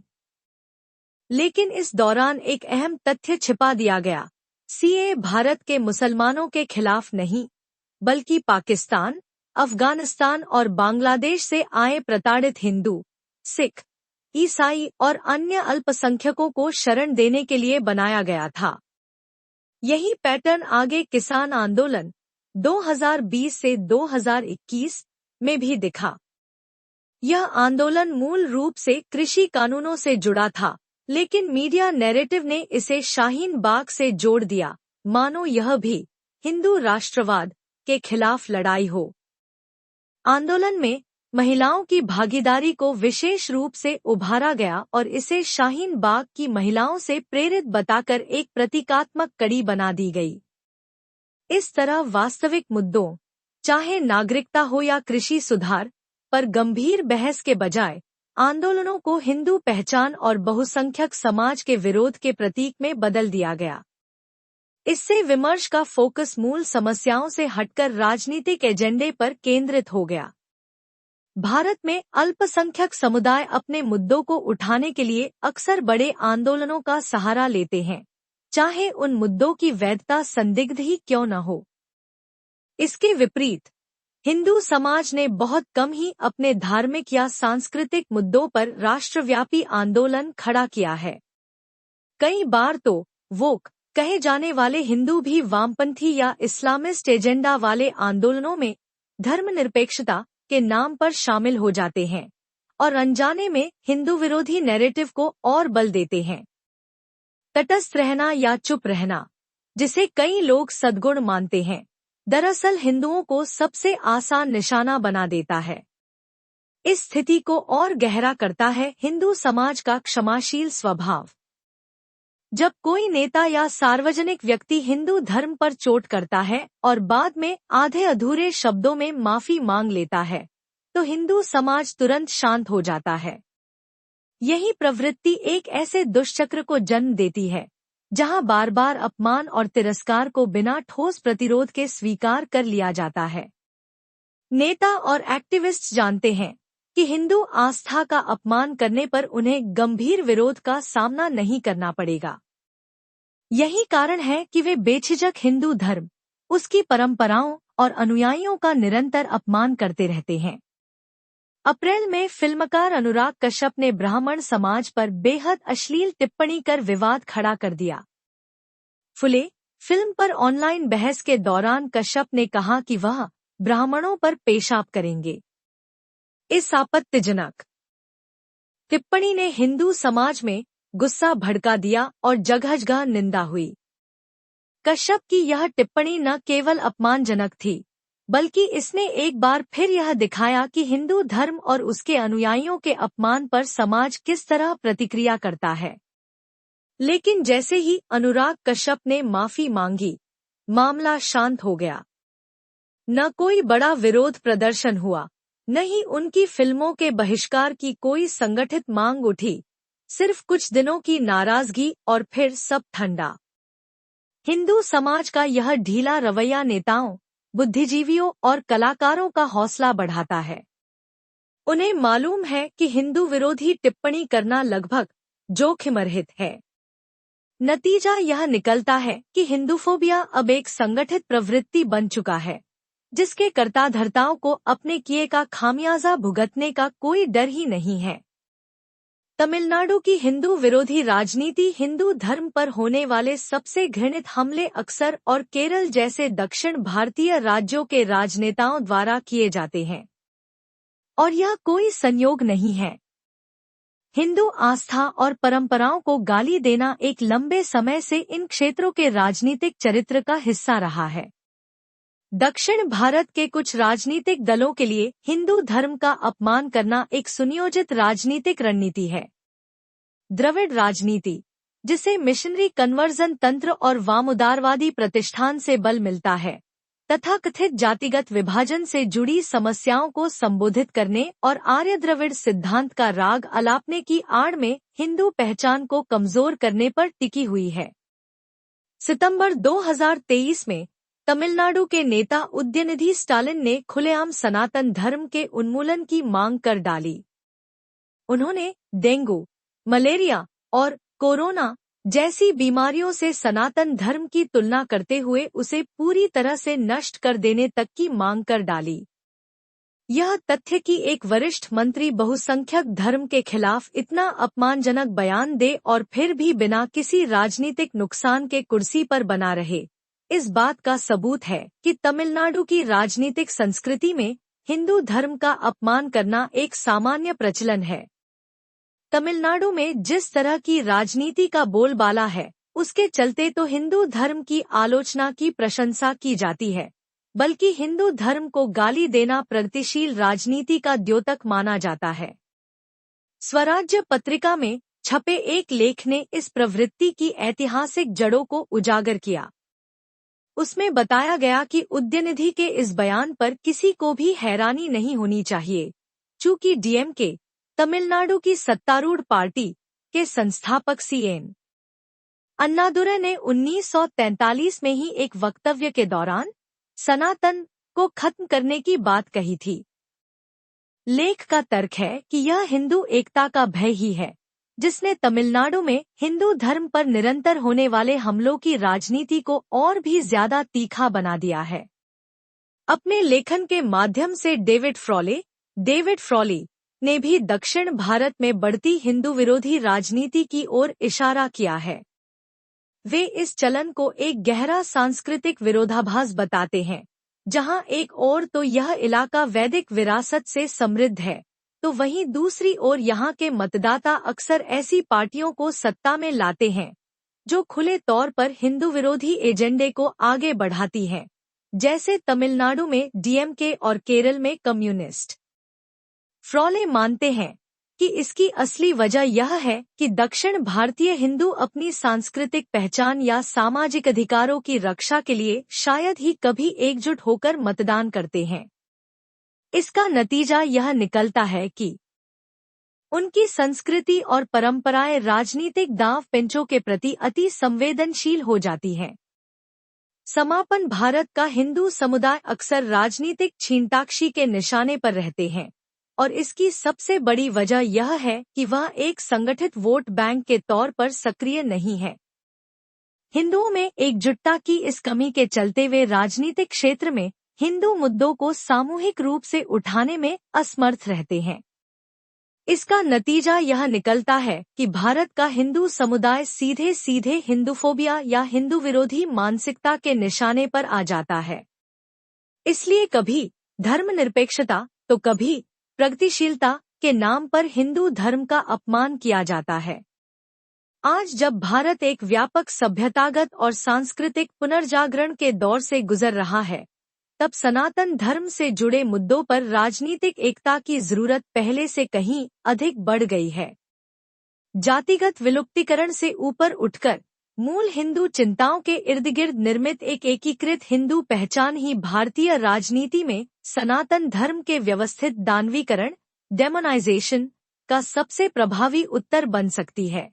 लेकिन इस दौरान एक अहम तथ्य छिपा दिया गया। सीए भारत के मुसलमानों के खिलाफ नहीं, बल्कि पाकिस्तान, अफगानिस्तान और बांग्लादेश से आए प्रताड़ित हिंदू, सिख, ईसाई और अन्य अल्पसंख्यकों को शरण देने के लिए बनाया गया था। यही पैटर्न आगे किसान आंदोलन 2020 से 2021 में भी दिखा। यह आंदोलन मूल रूप से कृषि कानूनों से जुड़ा था, लेकिन मीडिया नैरेटिव ने इसे शाहीन बाग से जोड़ दिया, मानो यह भी हिंदू राष्ट्रवाद के खिलाफ लड़ाई हो। आंदोलन में महिलाओं की भागीदारी को विशेष रूप से उभारा गया और इसे शाहीन बाग की महिलाओं से प्रेरित बताकर एक प्रतीकात्मक कड़ी बना दी गई। इस तरह वास्तविक मुद्दों, चाहे नागरिकता हो या कृषि सुधार, पर गंभीर बहस के बजाय आंदोलनों को हिंदू पहचान और बहुसंख्यक समाज के विरोध के प्रतीक में बदल दिया गया। इससे विमर्श का फोकस मूल समस्याओं से हटकर राजनीतिक एजेंडे पर केंद्रित हो गया। भारत में अल्पसंख्यक समुदाय अपने मुद्दों को उठाने के लिए अक्सर बड़े आंदोलनों का सहारा लेते हैं, चाहे उन मुद्दों की वैधता संदिग्ध ही क्यों न हो। इसके विपरीत हिंदू समाज ने बहुत कम ही अपने धार्मिक या सांस्कृतिक मुद्दों पर राष्ट्रव्यापी आंदोलन खड़ा किया है। कई बार तो वोक कहे जाने वाले हिंदू भी वामपंथी या इस्लामिस्ट एजेंडा वाले आंदोलनों में धर्मनिरपेक्षता के नाम पर शामिल हो जाते हैं और अनजाने में हिंदू विरोधी नैरेटिव को और बल देते हैं। तटस्थ रहना या चुप रहना, जिसे कई लोग सद्गुण मानते हैं, दरअसल हिंदुओं को सबसे आसान निशाना बना देता है। इस स्थिति को और गहरा करता है हिंदू समाज का क्षमाशील स्वभाव। जब कोई नेता या सार्वजनिक व्यक्ति हिंदू धर्म पर चोट करता है और बाद में आधे अधूरे शब्दों में माफी मांग लेता है, तो हिंदू समाज तुरंत शांत हो जाता है। यही प्रवृत्ति एक ऐसे दुष्चक्र को जन्म देती है, जहां बार बार अपमान और तिरस्कार को बिना ठोस प्रतिरोध के स्वीकार कर लिया जाता है। नेता और एक्टिविस्ट जानते हैं कि हिंदू आस्था का अपमान करने पर उन्हें गंभीर विरोध का सामना नहीं करना पड़ेगा। यही कारण है कि वे बेझिझक हिंदू धर्म, उसकी परंपराओं और अनुयायियों का निरंतर अपमान करते रहते हैं। अप्रैल में फिल्मकार अनुराग कश्यप ने ब्राह्मण समाज पर बेहद अश्लील टिप्पणी कर विवाद खड़ा कर दिया। फुले फिल्म पर ऑनलाइन बहस के दौरान कश्यप ने कहा कि वह ब्राह्मणों पर पेशाब करेंगे। इस आपत्तिजनक टिप्पणी ने हिंदू समाज में गुस्सा भड़का दिया और जगह जगह निंदा हुई। कश्यप की यह टिप्पणी न केवल अपमानजनक थी, बल्कि इसने एक बार फिर यह दिखाया कि हिंदू धर्म और उसके अनुयायियों के अपमान पर समाज किस तरह प्रतिक्रिया करता है। लेकिन जैसे ही अनुराग कश्यप ने माफी मांगी, मामला शांत हो गया। न कोई बड़ा विरोध प्रदर्शन हुआ, न ही उनकी फिल्मों के बहिष्कार की कोई संगठित मांग उठी। सिर्फ कुछ दिनों की नाराजगी और फिर सब ठंडा। हिंदू समाज का यह ढीला रवैया नेताओं, बुद्धिजीवियों और कलाकारों का हौसला बढ़ाता है। उन्हें मालूम है कि हिंदू विरोधी टिप्पणी करना लगभग जोखिमरहित है। नतीजा यह निकलता है कि हिंदूफोबिया अब एक संगठित प्रवृत्ति बन चुका है, जिसके कर्ता-धर्ताओं को अपने किए का खामियाजा भुगतने का कोई डर ही नहीं है। तमिलनाडु की हिंदू विरोधी राजनीति हिंदू धर्म पर होने वाले सबसे घृणित हमले अक्सर और केरल जैसे दक्षिण भारतीय राज्यों के राजनेताओं द्वारा किए जाते हैं। और यह कोई संयोग नहीं है। हिंदू आस्था और परंपराओं को गाली देना एक लंबे समय से इन क्षेत्रों के राजनीतिक चरित्र का हिस्सा रहा है। दक्षिण भारत के कुछ राजनीतिक दलों के लिए हिंदू धर्म का अपमान करना एक सुनियोजित राजनीतिक रणनीति है। द्रविड़ राजनीति, जिसे मिशनरी कन्वर्जन तंत्र और वामउदारवादी प्रतिष्ठान से बल मिलता है, तथाकथित जातिगत विभाजन से जुड़ी समस्याओं को संबोधित करने और आर्य द्रविड़ सिद्धांत का राग अलापने की आड़ में हिंदू पहचान को कमजोर करने पर टिकी हुई है। सितंबर 2023 में तमिलनाडु के नेता उदयनिधि स्टालिन ने खुलेआम सनातन धर्म के उन्मूलन की मांग कर डाली। उन्होंने डेंगू, मलेरिया और कोरोना जैसी बीमारियों से सनातन धर्म की तुलना करते हुए उसे पूरी तरह से नष्ट कर देने तक की मांग कर डाली। यह तथ्य कि एक वरिष्ठ मंत्री बहुसंख्यक धर्म के खिलाफ इतना अपमानजनक बयान दे और फिर भी बिना किसी राजनीतिक नुकसान के कुर्सी पर बना रहे, इस बात का सबूत है कि तमिलनाडु की राजनीतिक संस्कृति में हिंदू धर्म का अपमान करना एक सामान्य प्रचलन है। तमिलनाडु में जिस तरह की राजनीति का बोलबाला है, उसके चलते तो हिंदू धर्म की आलोचना की प्रशंसा की जाती है, बल्कि हिंदू धर्म को गाली देना प्रगतिशील राजनीति का द्योतक माना जाता है। स्वराज्य पत्रिका में छपे एक लेख ने इस प्रवृत्ति की ऐतिहासिक जड़ों को उजागर किया। उसमें बताया गया कि उदयनिधि के इस बयान पर किसी को भी हैरानी नहीं होनी चाहिए, चूंकि डीएमके, तमिलनाडु की सत्तारूढ़ पार्टी के संस्थापक सीएन अन्नादुरै ने 1943 में ही एक वक्तव्य के दौरान सनातन को खत्म करने की बात कही थी। लेख का तर्क है कि यह हिंदू एकता का भय ही है, जिसने तमिलनाडु में हिंदू धर्म पर निरंतर होने वाले हमलों की राजनीति को और भी ज्यादा तीखा बना दिया है। अपने लेखन के माध्यम से डेविड फ्रॉली ने भी दक्षिण भारत में बढ़ती हिंदू विरोधी राजनीति की ओर इशारा किया है। वे इस चलन को एक गहरा सांस्कृतिक विरोधाभास बताते हैं, जहां एक ओर तो यह इलाका वैदिक विरासत से समृद्ध है, तो वहीं दूसरी ओर यहाँ के मतदाता अक्सर ऐसी पार्टियों को सत्ता में लाते हैं जो खुले तौर पर हिंदू विरोधी एजेंडे को आगे बढ़ाती हैं, जैसे तमिलनाडु में डीएमके और केरल में कम्युनिस्ट। फ्रॉले मानते हैं कि इसकी असली वजह यह है कि दक्षिण भारतीय हिंदू अपनी सांस्कृतिक पहचान या सामाजिक अधिकारों की रक्षा के लिए शायद ही कभी एकजुट होकर मतदान करते हैं। इसका नतीजा यह निकलता है कि उनकी संस्कृति और परंपराएं राजनीतिक दांव पेंचों के प्रति अति संवेदनशील हो जाती हैं। समापन भारत का हिंदू समुदाय अक्सर राजनीतिक छीनताक्षी के निशाने पर रहते हैं, और इसकी सबसे बड़ी वजह यह है कि वह एक संगठित वोट बैंक के तौर पर सक्रिय नहीं है। हिंदुओं में एकजुटता की इस कमी के चलते वे राजनीतिक क्षेत्र में हिंदू मुद्दों को सामूहिक रूप से उठाने में असमर्थ रहते हैं। इसका नतीजा यह निकलता है कि भारत का हिंदू समुदाय सीधे सीधे हिंदूफोबिया या हिंदू विरोधी मानसिकता के निशाने पर आ जाता है। इसलिए कभी धर्मनिरपेक्षता तो कभी प्रगतिशीलता के नाम पर हिंदू धर्म का अपमान किया जाता है। आज जब भारत एक व्यापक सभ्यतागत और सांस्कृतिक पुनर्जागरण के दौर से गुजर रहा है, तब सनातन धर्म से जुड़े मुद्दों पर राजनीतिक एकता की जरूरत पहले से कहीं अधिक बढ़ गई है। जातिगत विलुप्तीकरण से ऊपर उठकर मूल हिंदू चिंताओं के इर्द गिर्द निर्मित एक एकीकृत हिंदू पहचान ही भारतीय राजनीति में सनातन धर्म के व्यवस्थित दानवीकरण, डेमोनाइजेशन का सबसे प्रभावी उत्तर बन सकती है।